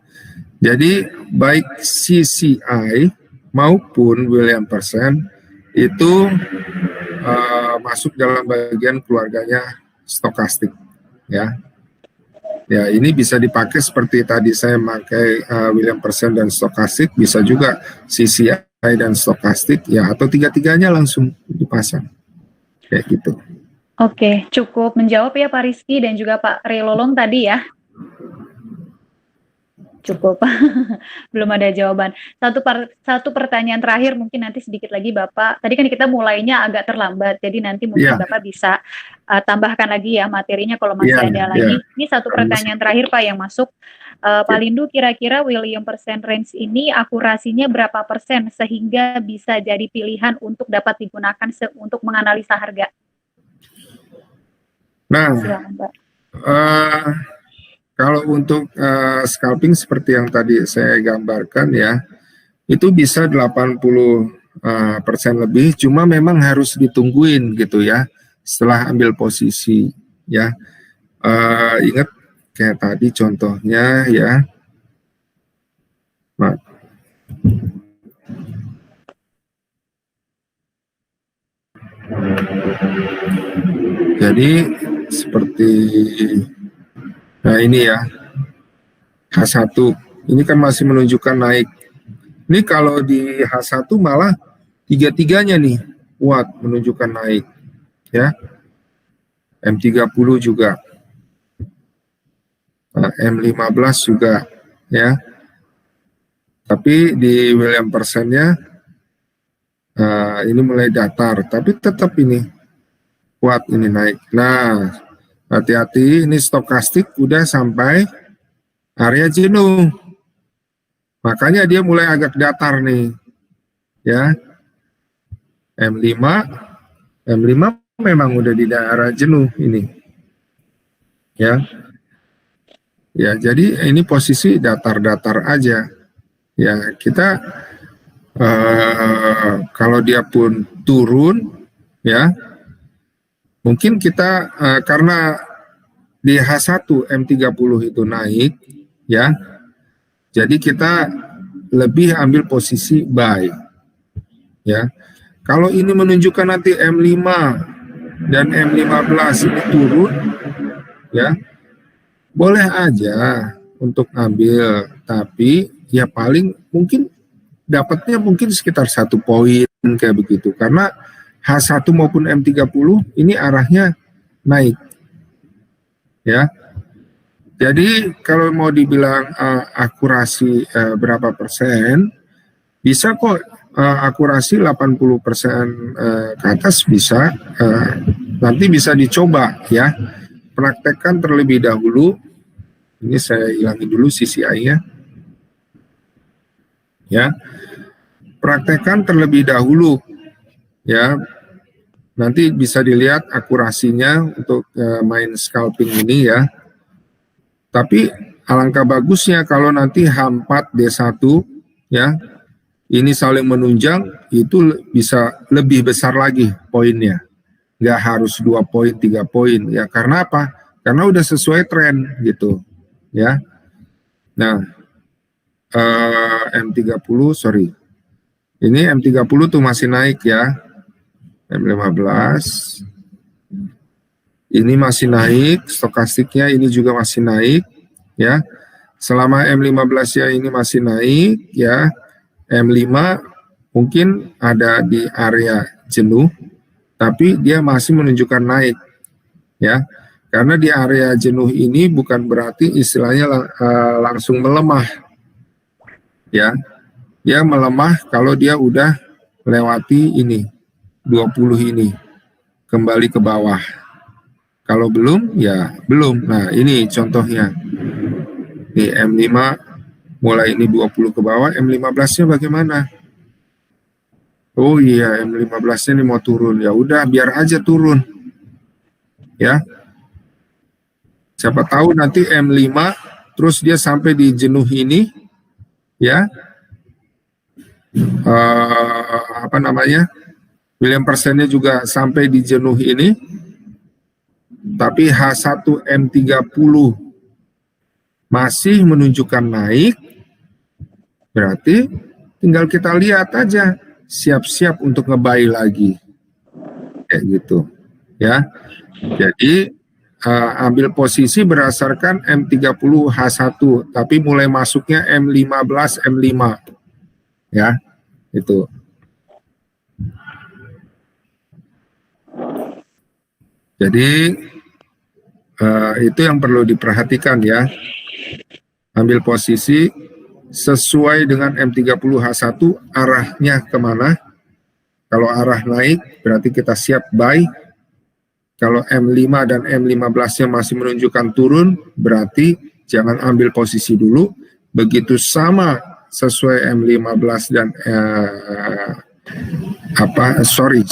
Jadi baik CCI maupun William Persen itu masuk dalam bagian keluarganya stokastik, ya. Ya, ini bisa dipakai seperti tadi saya pakai William Persen dan stokastik, bisa juga CCI dan stokastik, ya, atau tiga-tiganya langsung dipasang, kayak gitu. Oke, cukup menjawab ya Pak Rizky dan juga Pak Relolong tadi ya. Cukup, belum ada jawaban. Satu pertanyaan terakhir mungkin nanti sedikit lagi Bapak. Tadi kan kita mulainya agak terlambat, jadi nanti mungkin Bapak bisa tambahkan lagi ya materinya kalau masih ada lagi. Ini satu pertanyaan terakhir Pak yang masuk. Pak Lindu, kira-kira William Persen range ini akurasinya berapa persen sehingga bisa jadi pilihan untuk dapat digunakan untuk menganalisa harga? Nah, silakan, Pak. Kalau untuk scalping seperti yang tadi saya gambarkan ya, itu bisa 80% lebih, cuma memang harus ditungguin gitu ya, setelah ambil posisi ya. Ingat kayak tadi contohnya ya. Nah. Jadi seperti nah ini ya, H1, ini kan masih menunjukkan naik. Ini kalau di H1 malah tiga-tiganya nih kuat menunjukkan naik, ya. M30 juga, M15 juga, ya. Tapi di William Persennya ini mulai datar, tapi tetap ini kuat, ini naik. Nah, hati-hati, ini stokastik udah sampai area jenuh. Makanya dia mulai agak datar nih. Ya. M5 memang udah di daerah jenuh ini. Ya. Ya, jadi ini posisi datar-datar aja. Ya, kita kalau dia pun turun ya, mungkin kita karena di H1 M30 itu naik ya, jadi kita lebih ambil posisi buy ya. Kalau ini menunjukkan nanti M5 dan M15 ini turun ya, boleh aja untuk ambil, tapi ya paling mungkin dapatnya mungkin sekitar 1 poin kayak begitu, karena H1 maupun M30 ini arahnya naik. Ya. Jadi kalau mau dibilang akurasi berapa persen, bisa kok akurasi 80% ke atas bisa. Nanti bisa dicoba ya. Praktekkan terlebih dahulu. Ini saya hilangin dulu CCI-nya. Ya. Praktekkan terlebih dahulu. Ya, nanti bisa dilihat akurasinya untuk main scalping ini ya. Tapi alangkah bagusnya kalau nanti H4 D1 ya, ini saling menunjang, itu bisa lebih besar lagi poinnya. Nggak harus 2 poin, 3 poin ya. Karena apa? Karena udah sesuai tren gitu ya. Nah, M30 sorry. Ini M30 tuh masih naik ya. M15 ini masih naik, stokastiknya ini juga masih naik ya. Selama M15 ya ini masih naik ya. M5 mungkin ada di area jenuh, tapi dia masih menunjukkan naik ya. Karena di area jenuh ini bukan berarti istilahnya langsung melemah ya. Dia melemah kalau dia udah melewati ini 20 ini kembali ke bawah. Kalau belum ya belum. Nah, ini contohnya. Nih M5 mulai ini 20 ke bawah, M15-nya bagaimana? Oh iya, M15-nya ini mau turun. Ya udah, biar aja turun. Ya. Siapa tahu nanti M5 terus dia sampai di jenuh ini ya. apa namanya, William persennya juga sampai di jenuh ini, tapi H1M30 masih menunjukkan naik, berarti tinggal kita lihat aja, siap-siap untuk nge-buy lagi, kayak gitu ya. Jadi ambil posisi berdasarkan M30H1, tapi mulai masuknya M15, M5 ya, itu. Jadi itu yang perlu diperhatikan ya. Ambil posisi sesuai dengan M30H1, arahnya kemana. Kalau arah naik berarti kita siap buy. Kalau M5 dan M15 nya masih menunjukkan turun, berarti jangan ambil posisi dulu. Begitu sama sesuai M15 dan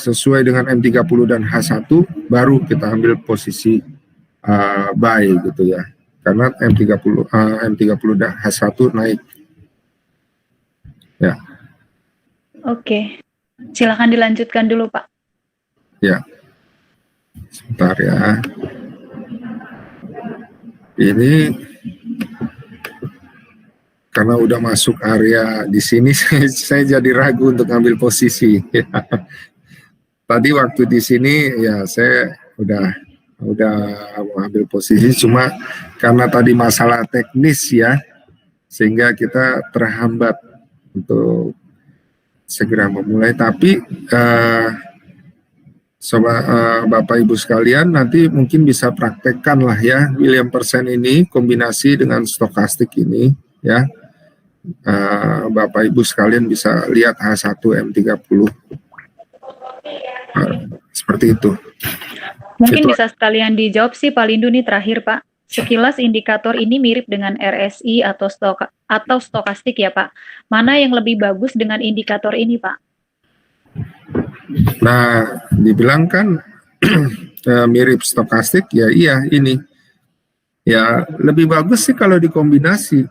sesuai dengan M30 dan H1, baru kita ambil posisi buy gitu ya. Karena M30 dan H1 naik. Ya. Oke. Silakan dilanjutkan dulu, Pak. Ya. Sebentar ya. Ini karena udah masuk area di sini, saya jadi ragu untuk ambil posisi. Tadi waktu di sini ya saya udah mau ambil posisi, cuma karena tadi masalah teknis ya, sehingga kita terhambat untuk segera memulai. Tapi Bapak Ibu sekalian, nanti mungkin bisa praktekkan lah ya William persen ini kombinasi dengan stokastik ini ya. Bapak Ibu sekalian bisa lihat H1M30 seperti itu. Mungkin bisa sekalian dijawab sih Pak Lindu nih terakhir Pak. Sekilas indikator ini mirip dengan RSI atau stokastik ya Pak. Mana yang lebih bagus dengan indikator ini Pak? Nah, dibilang kan mirip stokastik, ya iya ini. Ya lebih bagus sih kalau dikombinasi.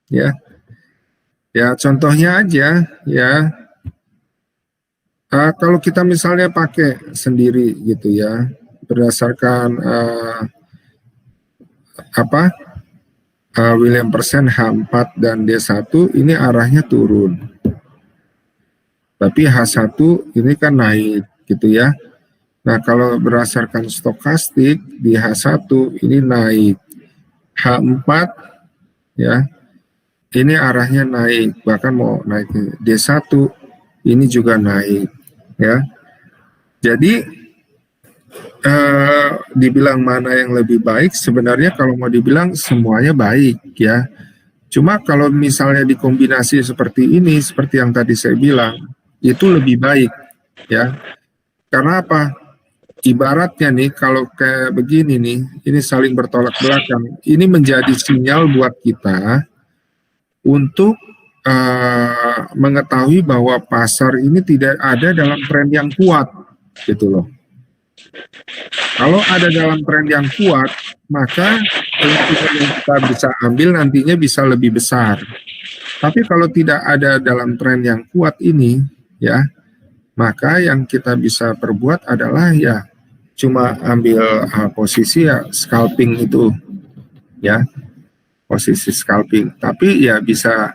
Ya. Ya contohnya aja ya. Kalau kita misalnya pakai sendiri gitu ya, berdasarkan William persen H4 dan D1 ini arahnya turun. Tapi H1 ini kan naik gitu ya. Nah, kalau berdasarkan stokastik di H1 ini naik. H4 ya. Ini arahnya naik, bahkan mau naik. D1 ini juga naik ya. Jadi dibilang mana yang lebih baik, sebenarnya kalau mau dibilang semuanya baik ya. Cuma kalau misalnya dikombinasi seperti ini, seperti yang tadi saya bilang, itu lebih baik ya. Karena apa? Ibaratnya nih kalau kayak begini nih, ini saling bertolak belakang. Ini menjadi sinyal buat kita untuk mengetahui bahwa pasar ini tidak ada dalam tren yang kuat gitu loh. Kalau ada dalam tren yang kuat, maka keuntungan yang kita bisa ambil nantinya bisa lebih besar. Tapi kalau tidak ada dalam tren yang kuat ini, ya, maka yang kita bisa perbuat adalah ya cuma ambil posisi ya scalping itu, ya, posisi scalping. Tapi ya bisa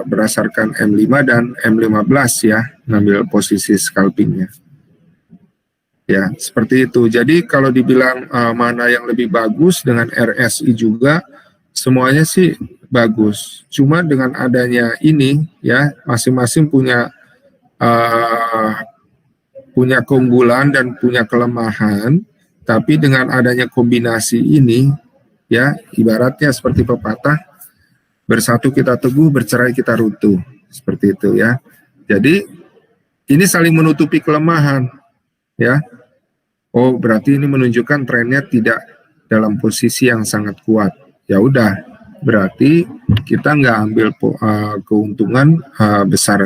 berdasarkan M5 dan M15 ya, ngambil posisi scalpingnya. Ya, seperti itu. Jadi kalau dibilang mana yang lebih bagus dengan RSI juga, semuanya sih bagus. Cuma dengan adanya ini, ya, masing-masing punya keunggulan dan punya kelemahan. Tapi dengan adanya kombinasi ini, ya, ibaratnya seperti pepatah, bersatu kita teguh, bercerai kita runtuh. Seperti itu ya. Jadi ini saling menutupi kelemahan. Ya, oh berarti ini menunjukkan trennya tidak dalam posisi yang sangat kuat. Ya udah, berarti kita nggak ambil keuntungan besar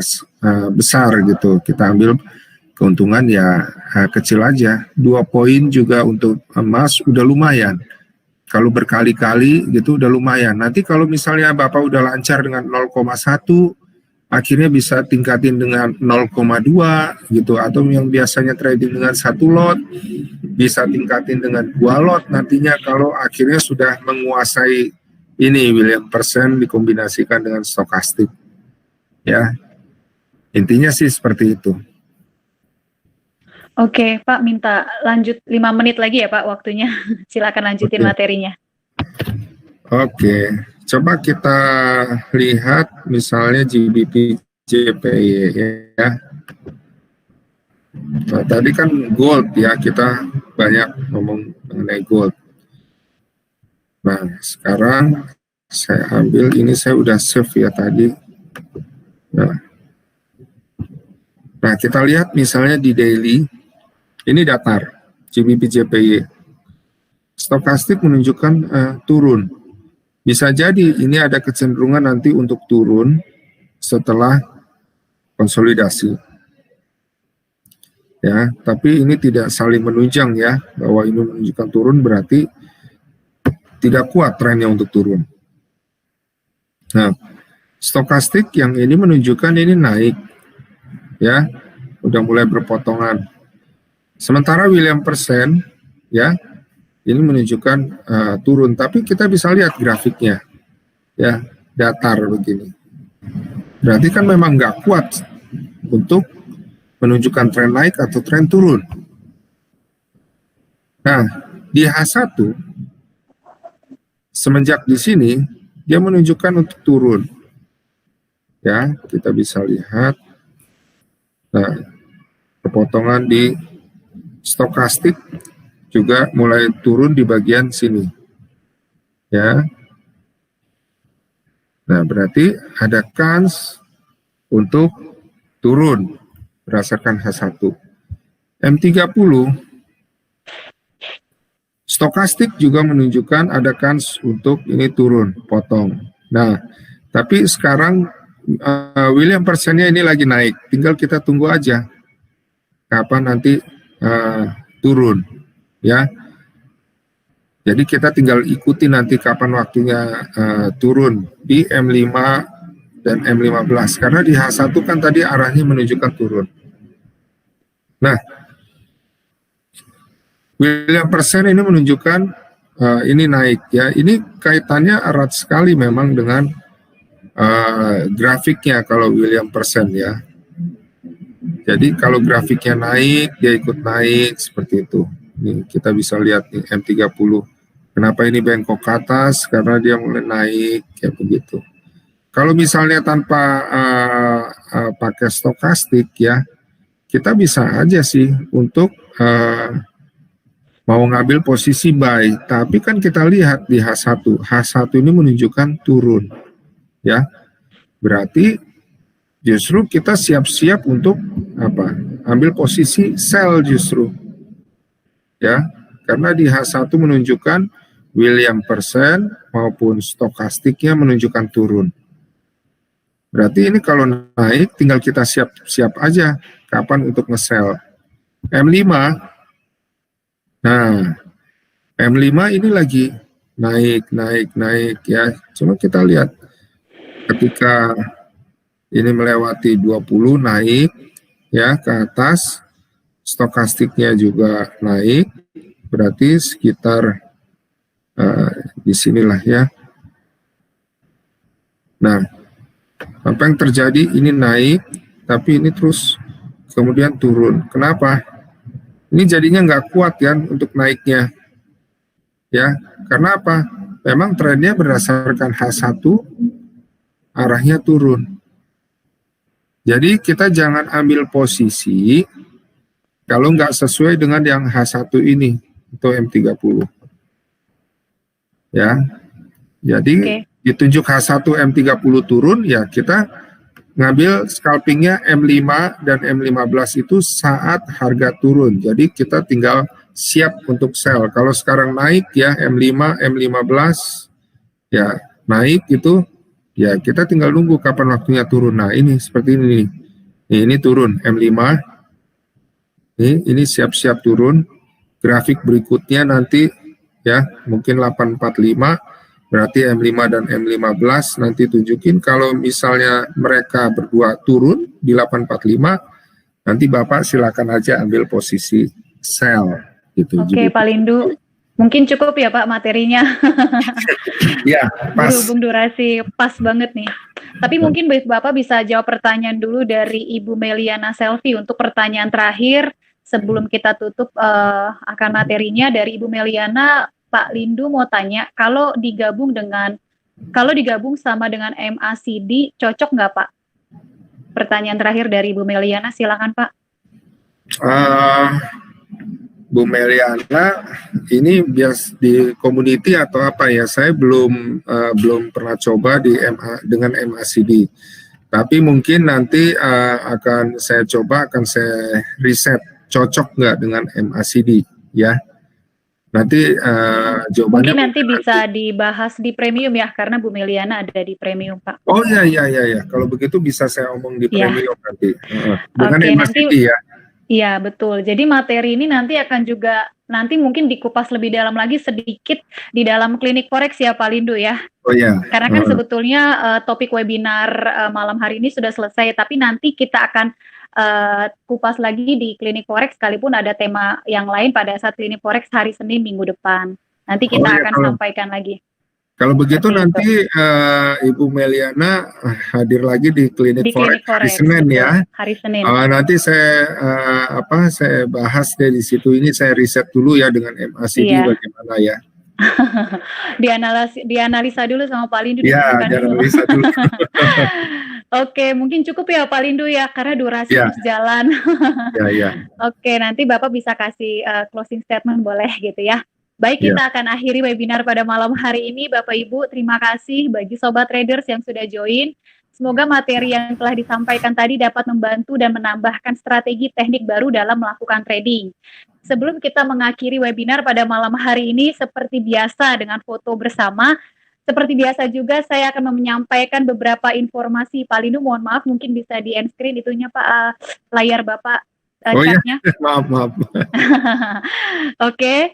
gitu. Kita ambil keuntungan ya kecil aja. 2 poin juga untuk emas udah lumayan. Kalau berkali-kali gitu udah lumayan. Nanti kalau misalnya Bapak udah lancar dengan 0,1, akhirnya bisa tingkatin dengan 0,2 gitu, atau yang biasanya trading dengan 1 lot bisa tingkatin dengan 2 lot nantinya kalau akhirnya sudah menguasai ini William persen dikombinasikan dengan stokastik. Ya. Intinya sih seperti itu. Oke, Pak, minta lanjut 5 menit lagi ya Pak waktunya. Silakan lanjutin Oke. materinya. Oke, coba kita lihat misalnya GBP JPY ya. Nah, tadi kan gold ya, kita banyak ngomong mengenai gold. Nah, sekarang saya ambil ini, saya udah save ya tadi. Nah, kita lihat misalnya di daily, ini datar, GBP JPY. Stokastik menunjukkan turun. Bisa jadi ini ada kecenderungan nanti untuk turun setelah konsolidasi. Ya, tapi ini tidak saling menunjang ya, bahwa ini menunjukkan turun berarti tidak kuat trennya untuk turun. Nah, stokastik yang ini menunjukkan ini naik. Ya, udah mulai berpotongan. Sementara William persen ya, ini menunjukkan turun, tapi kita bisa lihat grafiknya, ya datar begini. Berarti kan memang nggak kuat untuk menunjukkan tren naik atau tren turun. Nah, di H1 semenjak di sini dia menunjukkan untuk turun. Ya, kita bisa lihat. Nah, kepotongan di stokastik juga mulai turun di bagian sini. Ya. Nah, berarti ada kans untuk turun berdasarkan H1. M30 stokastik juga menunjukkan ada kans untuk ini turun, potong. Nah, tapi sekarang William persennya ini lagi naik, tinggal kita tunggu aja kapan nanti turun, ya. Jadi kita tinggal ikuti nanti kapan waktunya turun di M5 dan M15, karena di H1 kan tadi arahnya menunjukkan turun. Nah, William persen ini menunjukkan ini naik ya. Ini kaitannya erat sekali memang dengan grafiknya kalau William persen ya. Jadi kalau grafiknya naik, dia ikut naik seperti itu. Ini kita bisa lihat nih M30. Kenapa ini bengkok ke atas? Karena dia mulai naik kayak begitu. Kalau misalnya tanpa pakai stokastik ya, kita bisa aja sih untuk mau ngambil posisi buy. Tapi kan kita lihat di H1. H1 ini menunjukkan turun. Ya, berarti justru kita siap-siap untuk apa? Ambil posisi sell justru. Ya, karena di H1 menunjukkan William persen maupun stokastiknya menunjukkan turun. Berarti ini kalau naik tinggal kita siap-siap aja kapan untuk nge-sell. M5. Nah, M5 ini lagi naik ya. Cuma kita lihat ketika ini melewati 20 naik ya ke atas, stokastiknya juga naik, berarti sekitar di sinilah ya. Nah, apa yang terjadi? Ini naik, tapi ini terus kemudian turun. Kenapa? Ini jadinya nggak kuat ya untuk naiknya, ya. Karena apa? Memang trennya berdasarkan H1 arahnya turun. Jadi kita jangan ambil posisi kalau nggak sesuai dengan yang H1 ini atau M30. Ya, jadi ditunjuk H1 M30 turun, ya kita ngambil scalpingnya M5 dan M15 itu saat harga turun. Jadi kita tinggal siap untuk sell. Kalau sekarang naik ya M5, M15 ya naik gitu, ya kita tinggal nunggu kapan waktunya turun. Nah ini seperti ini nih, ini turun M5, ini siap-siap turun. Grafik berikutnya nanti ya, mungkin 845, berarti M5 dan M15 nanti tunjukin. Kalau misalnya mereka berdua turun di 845, nanti Bapak silakan aja ambil posisi sell gitu. Oke, Pak Lindu. Mungkin cukup ya Pak materinya. Ya, pas. Berhubung durasi pas banget nih. Tapi mungkin Bapak bisa jawab pertanyaan dulu dari Ibu Meliana Selvi untuk pertanyaan terakhir sebelum kita tutup akan materinya. Dari Ibu Meliana, Pak Lindu mau tanya, kalau digabung sama dengan MACD cocok nggak Pak? Pertanyaan terakhir dari Ibu Meliana, silakan Pak. Bu Meliana, ini bias di community atau apa ya? Saya belum pernah coba dengan MACD. Tapi mungkin nanti akan saya riset cocok nggak dengan MACD ya. Nanti jawabannya mungkin nanti bisa dibahas di premium ya, karena Bu Meliana ada di premium Pak. Oh iya. Kalau begitu bisa saya omong di premium nanti. Dengan Oke, MACD nanti, ya. Iya betul. Jadi materi ini nanti akan juga mungkin dikupas lebih dalam lagi sedikit di dalam klinik forex ya Pak Lindu ya. Oh iya. Karena kan sebetulnya topik webinar malam hari ini sudah selesai, tapi nanti kita akan kupas lagi di klinik forex sekalipun ada tema yang lain pada saat klinik forex hari Senin minggu depan. Nanti kita akan sampaikan lagi. Kalau begitu nanti Ibu Meliana hadir lagi di klinik forex hari Senin ya. Hari Senin. Nanti saya bahas di situ, ini saya riset dulu ya dengan MACD bagaimana ya. dianalisa dulu sama Pak Lindu. Iya, dianalisa dulu. Oke, mungkin cukup ya Pak Lindu ya, karena durasi jalan. Iya. Oke, nanti Bapak bisa kasih closing statement boleh gitu ya. Baik, kita akan akhiri webinar pada malam hari ini. Bapak Ibu, terima kasih bagi Sobat Traders yang sudah join. Semoga materi yang telah disampaikan tadi dapat membantu dan menambahkan strategi teknik baru dalam melakukan trading. Sebelum kita mengakhiri webinar pada malam hari ini, seperti biasa dengan foto bersama, seperti biasa juga saya akan menyampaikan beberapa informasi. Pak Lindu, mohon maaf, mungkin bisa di end screen itunya Pak, layar Bapak. Chatnya. Maaf. Oke,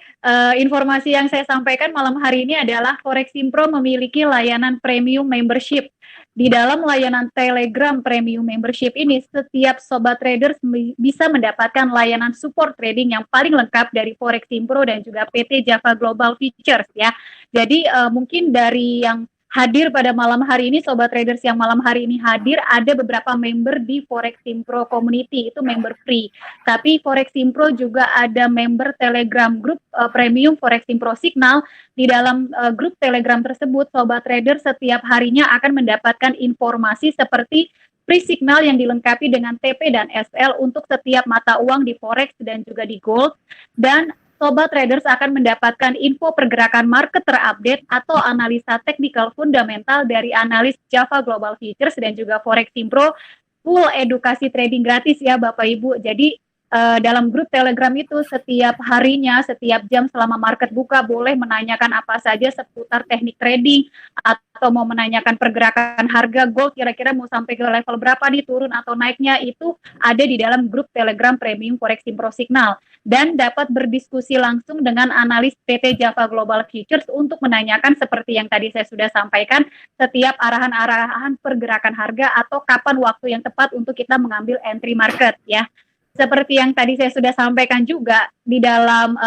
informasi yang saya sampaikan malam hari ini adalah Foreximpro memiliki layanan premium membership. Di dalam layanan Telegram Premium Membership ini, setiap Sobat Traders bisa mendapatkan layanan support trading yang paling lengkap dari Foreximpro dan juga PT Java Global Futures ya. Jadi mungkin dari yang hadir pada malam hari ini, Sobat Traders yang malam hari ini hadir, ada beberapa member di Foreximpro Community, itu member free. Tapi Foreximpro juga ada member Telegram Group Premium Foreximpro Signal. Di dalam grup Telegram tersebut, Sobat Traders setiap harinya akan mendapatkan informasi seperti free signal yang dilengkapi dengan TP dan SL untuk setiap mata uang di Forex dan juga di Gold. Dan Sobat Traders akan mendapatkan info pergerakan market terupdate atau analisa teknikal fundamental dari analis Java Global Futures dan juga Foreximpro, full edukasi trading gratis ya Bapak Ibu. Jadi dalam grup Telegram itu setiap harinya, setiap jam selama market buka boleh menanyakan apa saja seputar teknik trading atau mau menanyakan pergerakan harga gold kira-kira mau sampai ke level berapa nih, turun atau naiknya, itu ada di dalam grup Telegram Premium Foreximpro Signal. Dan dapat berdiskusi langsung dengan analis PT Java Global Futures untuk menanyakan seperti yang tadi saya sudah sampaikan, setiap arahan-arahan pergerakan harga atau kapan waktu yang tepat untuk kita mengambil entry market ya. Seperti yang tadi saya sudah sampaikan juga di dalam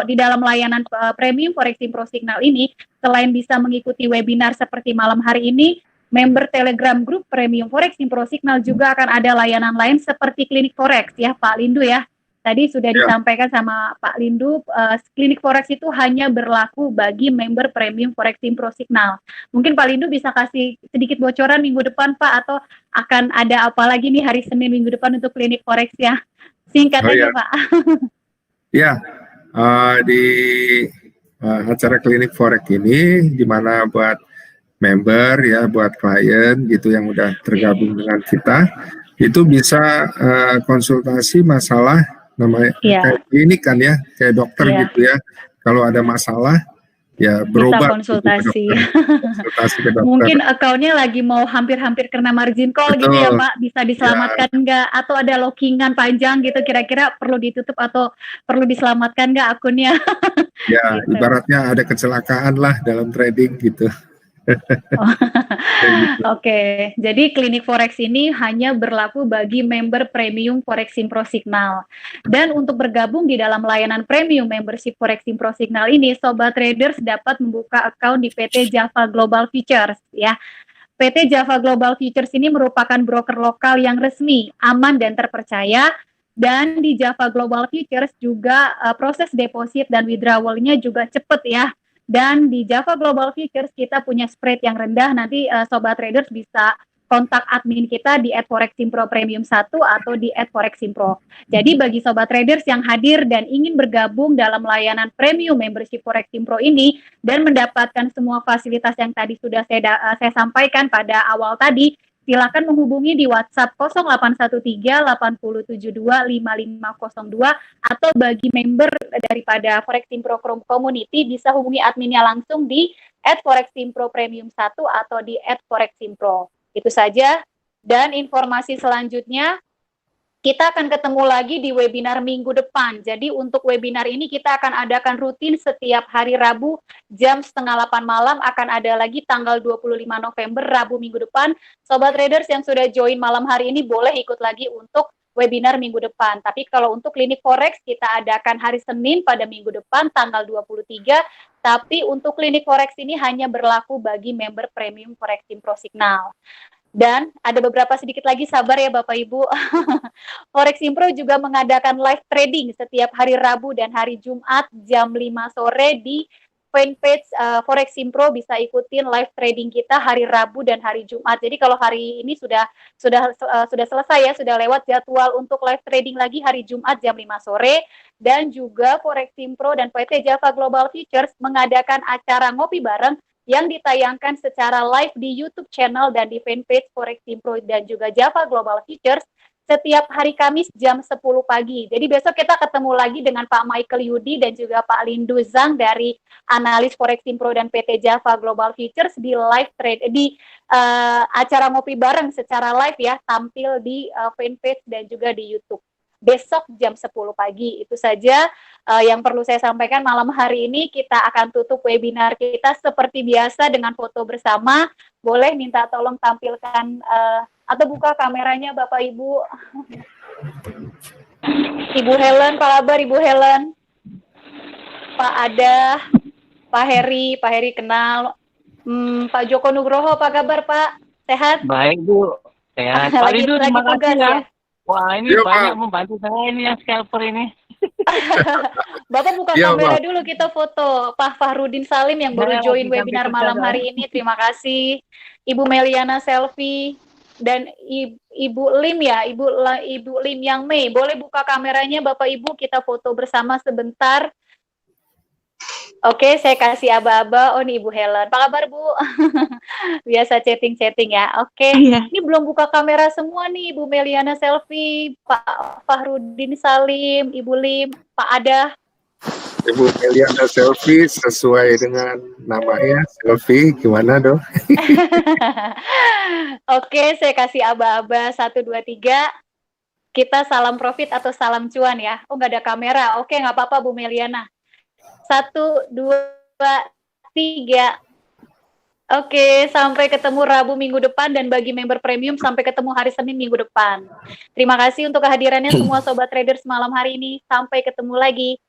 di dalam layanan Premium Foreximpro Signal ini, selain bisa mengikuti webinar seperti malam hari ini, member Telegram Group Premium Foreximpro Signal juga akan ada layanan lain seperti klinik forex ya Pak Lindu ya. Tadi sudah disampaikan sama Pak Lindu, klinik forex itu hanya berlaku bagi member Premium Foreximpro Signal. Mungkin Pak Lindu bisa kasih sedikit bocoran minggu depan Pak, atau akan ada apa lagi nih hari Senin minggu depan untuk klinik forex ya? Singkat aja Pak. Ya, di acara klinik forex ini, di mana buat member ya, buat klien gitu yang udah tergabung dengan kita, itu bisa konsultasi masalah namanya kayak klinik kan ya, kayak dokter gitu ya. Kalau ada masalah ya berobat. Bisa konsultasi. Konsultasi ke dokter. Mungkin account-nya lagi mau hampir-hampir kena margin call gitu ya Pak, bisa diselamatkan nggak? Atau ada lockingan panjang gitu, kira-kira perlu ditutup atau perlu diselamatkan nggak akunnya? Ya, Gitu. ibaratnya ada kecelakaan lah dalam trading gitu. Oke, jadi klinik forex ini hanya berlaku bagi member premium Foreximpro Signal. Dan untuk bergabung di dalam layanan premium membership Foreximpro Signal ini, sobat traders dapat membuka account di PT Java Global Futures ya. PT Java Global Futures ini merupakan broker lokal yang resmi, aman dan terpercaya. Dan di Java Global Futures juga proses deposit dan withdrawal-nya juga cepat ya. Dan di Java Global Futures kita punya spread yang rendah. Nanti sobat traders bisa kontak admin kita di @foreximpro premium 1 atau di @foreximpro. Jadi bagi sobat traders yang hadir dan ingin bergabung dalam layanan premium membership Foreximpro ini dan mendapatkan semua fasilitas yang tadi sudah saya sampaikan pada awal tadi, silakan menghubungi di WhatsApp 0813 8072 5502 atau bagi member daripada Foreximpro Community bisa hubungi adminnya langsung di @foreximpro premium 1 atau di @foreximpro. Itu saja. Dan informasi selanjutnya kita akan ketemu lagi di webinar minggu depan. Jadi untuk webinar ini kita akan adakan rutin setiap hari Rabu jam 7:30 malam, akan ada lagi tanggal 25 November Rabu minggu depan. Sobat traders yang sudah join malam hari ini boleh ikut lagi untuk webinar minggu depan. Tapi kalau untuk klinik forex kita adakan hari Senin pada minggu depan tanggal 23. Tapi untuk klinik forex ini hanya berlaku bagi member premium Foreximpro Signal. Dan ada beberapa sedikit lagi, sabar ya Bapak Ibu. Foreximpro juga mengadakan live trading setiap hari Rabu dan hari Jumat jam 5 sore di fanpage Foreximpro. Bisa ikutin live trading kita hari Rabu dan hari Jumat. Jadi kalau hari ini sudah selesai ya, sudah lewat jadwal untuk live trading lagi hari Jumat jam 5 sore. Dan juga Foreximpro dan PT Java Global Futures mengadakan acara ngopi bareng yang ditayangkan secara live di YouTube channel dan di fanpage Foreximpro dan juga Java Global Futures setiap hari Kamis jam 10 pagi. Jadi besok kita ketemu lagi dengan Pak Michael Yudi dan juga Pak Lindu Zhang dari analis Foreximpro dan PT Java Global Futures di live trade di acara ngopi bareng secara live ya, tampil di fanpage dan juga di YouTube. Besok jam 10 pagi. Itu saja yang perlu saya sampaikan malam hari ini. Kita akan tutup webinar kita seperti biasa dengan foto bersama. Boleh minta tolong tampilkan atau buka kameranya Bapak Ibu. Ibu Helen, apa kabar Ibu Helen? Pak Ada, Pak Heri kenal. Pak Joko Nugroho, apa kabar Pak? Sehat? Baik Bu, sehat. Pak Lindu, terima kasih ya. Wah ini banyak membantu saya ini yang scalper ini. Bapak buka kamera dulu, kita foto Pak Fahrudin Salim yang baru join webinar malam hari ini. Terima kasih. Ibu Meliana selfie dan Ibu Lim ya, Ibu Lim Yang Mei. Boleh buka kameranya Bapak Ibu, kita foto bersama sebentar. Oke, saya kasih aba-aba. Oh, ini Ibu Helen. Apa kabar, Bu? Biasa chatting-chatting ya. Oke. Ini belum buka kamera semua nih. Ibu Meliana selfie, Pak Fahrudin Salim, Ibu Lim, Pak Ada. Ibu Meliana selfie sesuai dengan namanya, selfie. Gimana dong? Oke, saya kasih aba-aba. 1, 2, 3. Kita salam profit atau salam cuan ya. Oh, nggak ada kamera. Oke, nggak apa-apa, Bu Meliana. 1, 2, 3. Oke, sampai ketemu Rabu minggu depan, dan bagi member premium sampai ketemu hari Senin minggu depan. Terima kasih untuk kehadirannya semua sobat traders malam hari ini. Sampai ketemu lagi.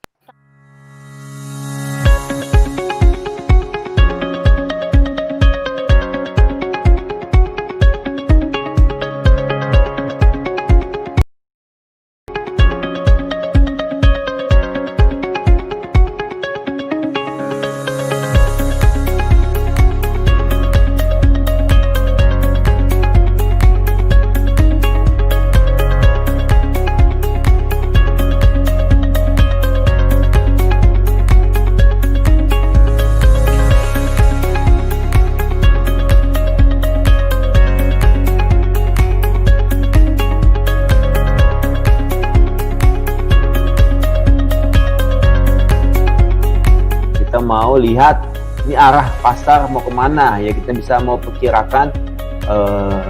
Mau lihat ini arah pasar mau kemana ya, kita bisa mau perkirakan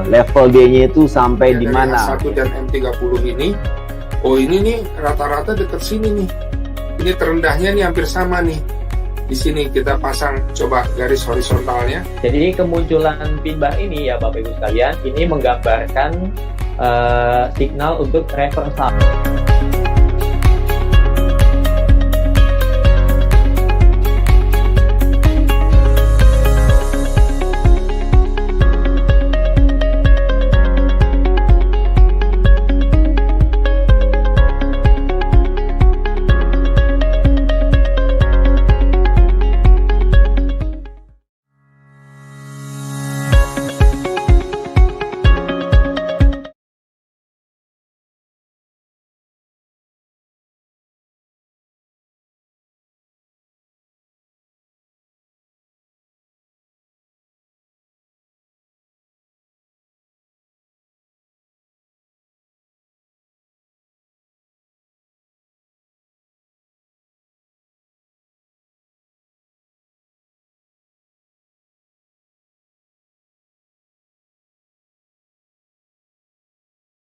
level D-nya itu sampai di mana. M1 dan M30 ini, oh ini nih rata-rata dekat sini nih, ini terendahnya nih hampir sama nih. Di sini kita pasang coba garis horizontalnya. Jadi kemunculan pin bar ini ya Bapak Ibu sekalian, ini menggambarkan signal untuk reversal.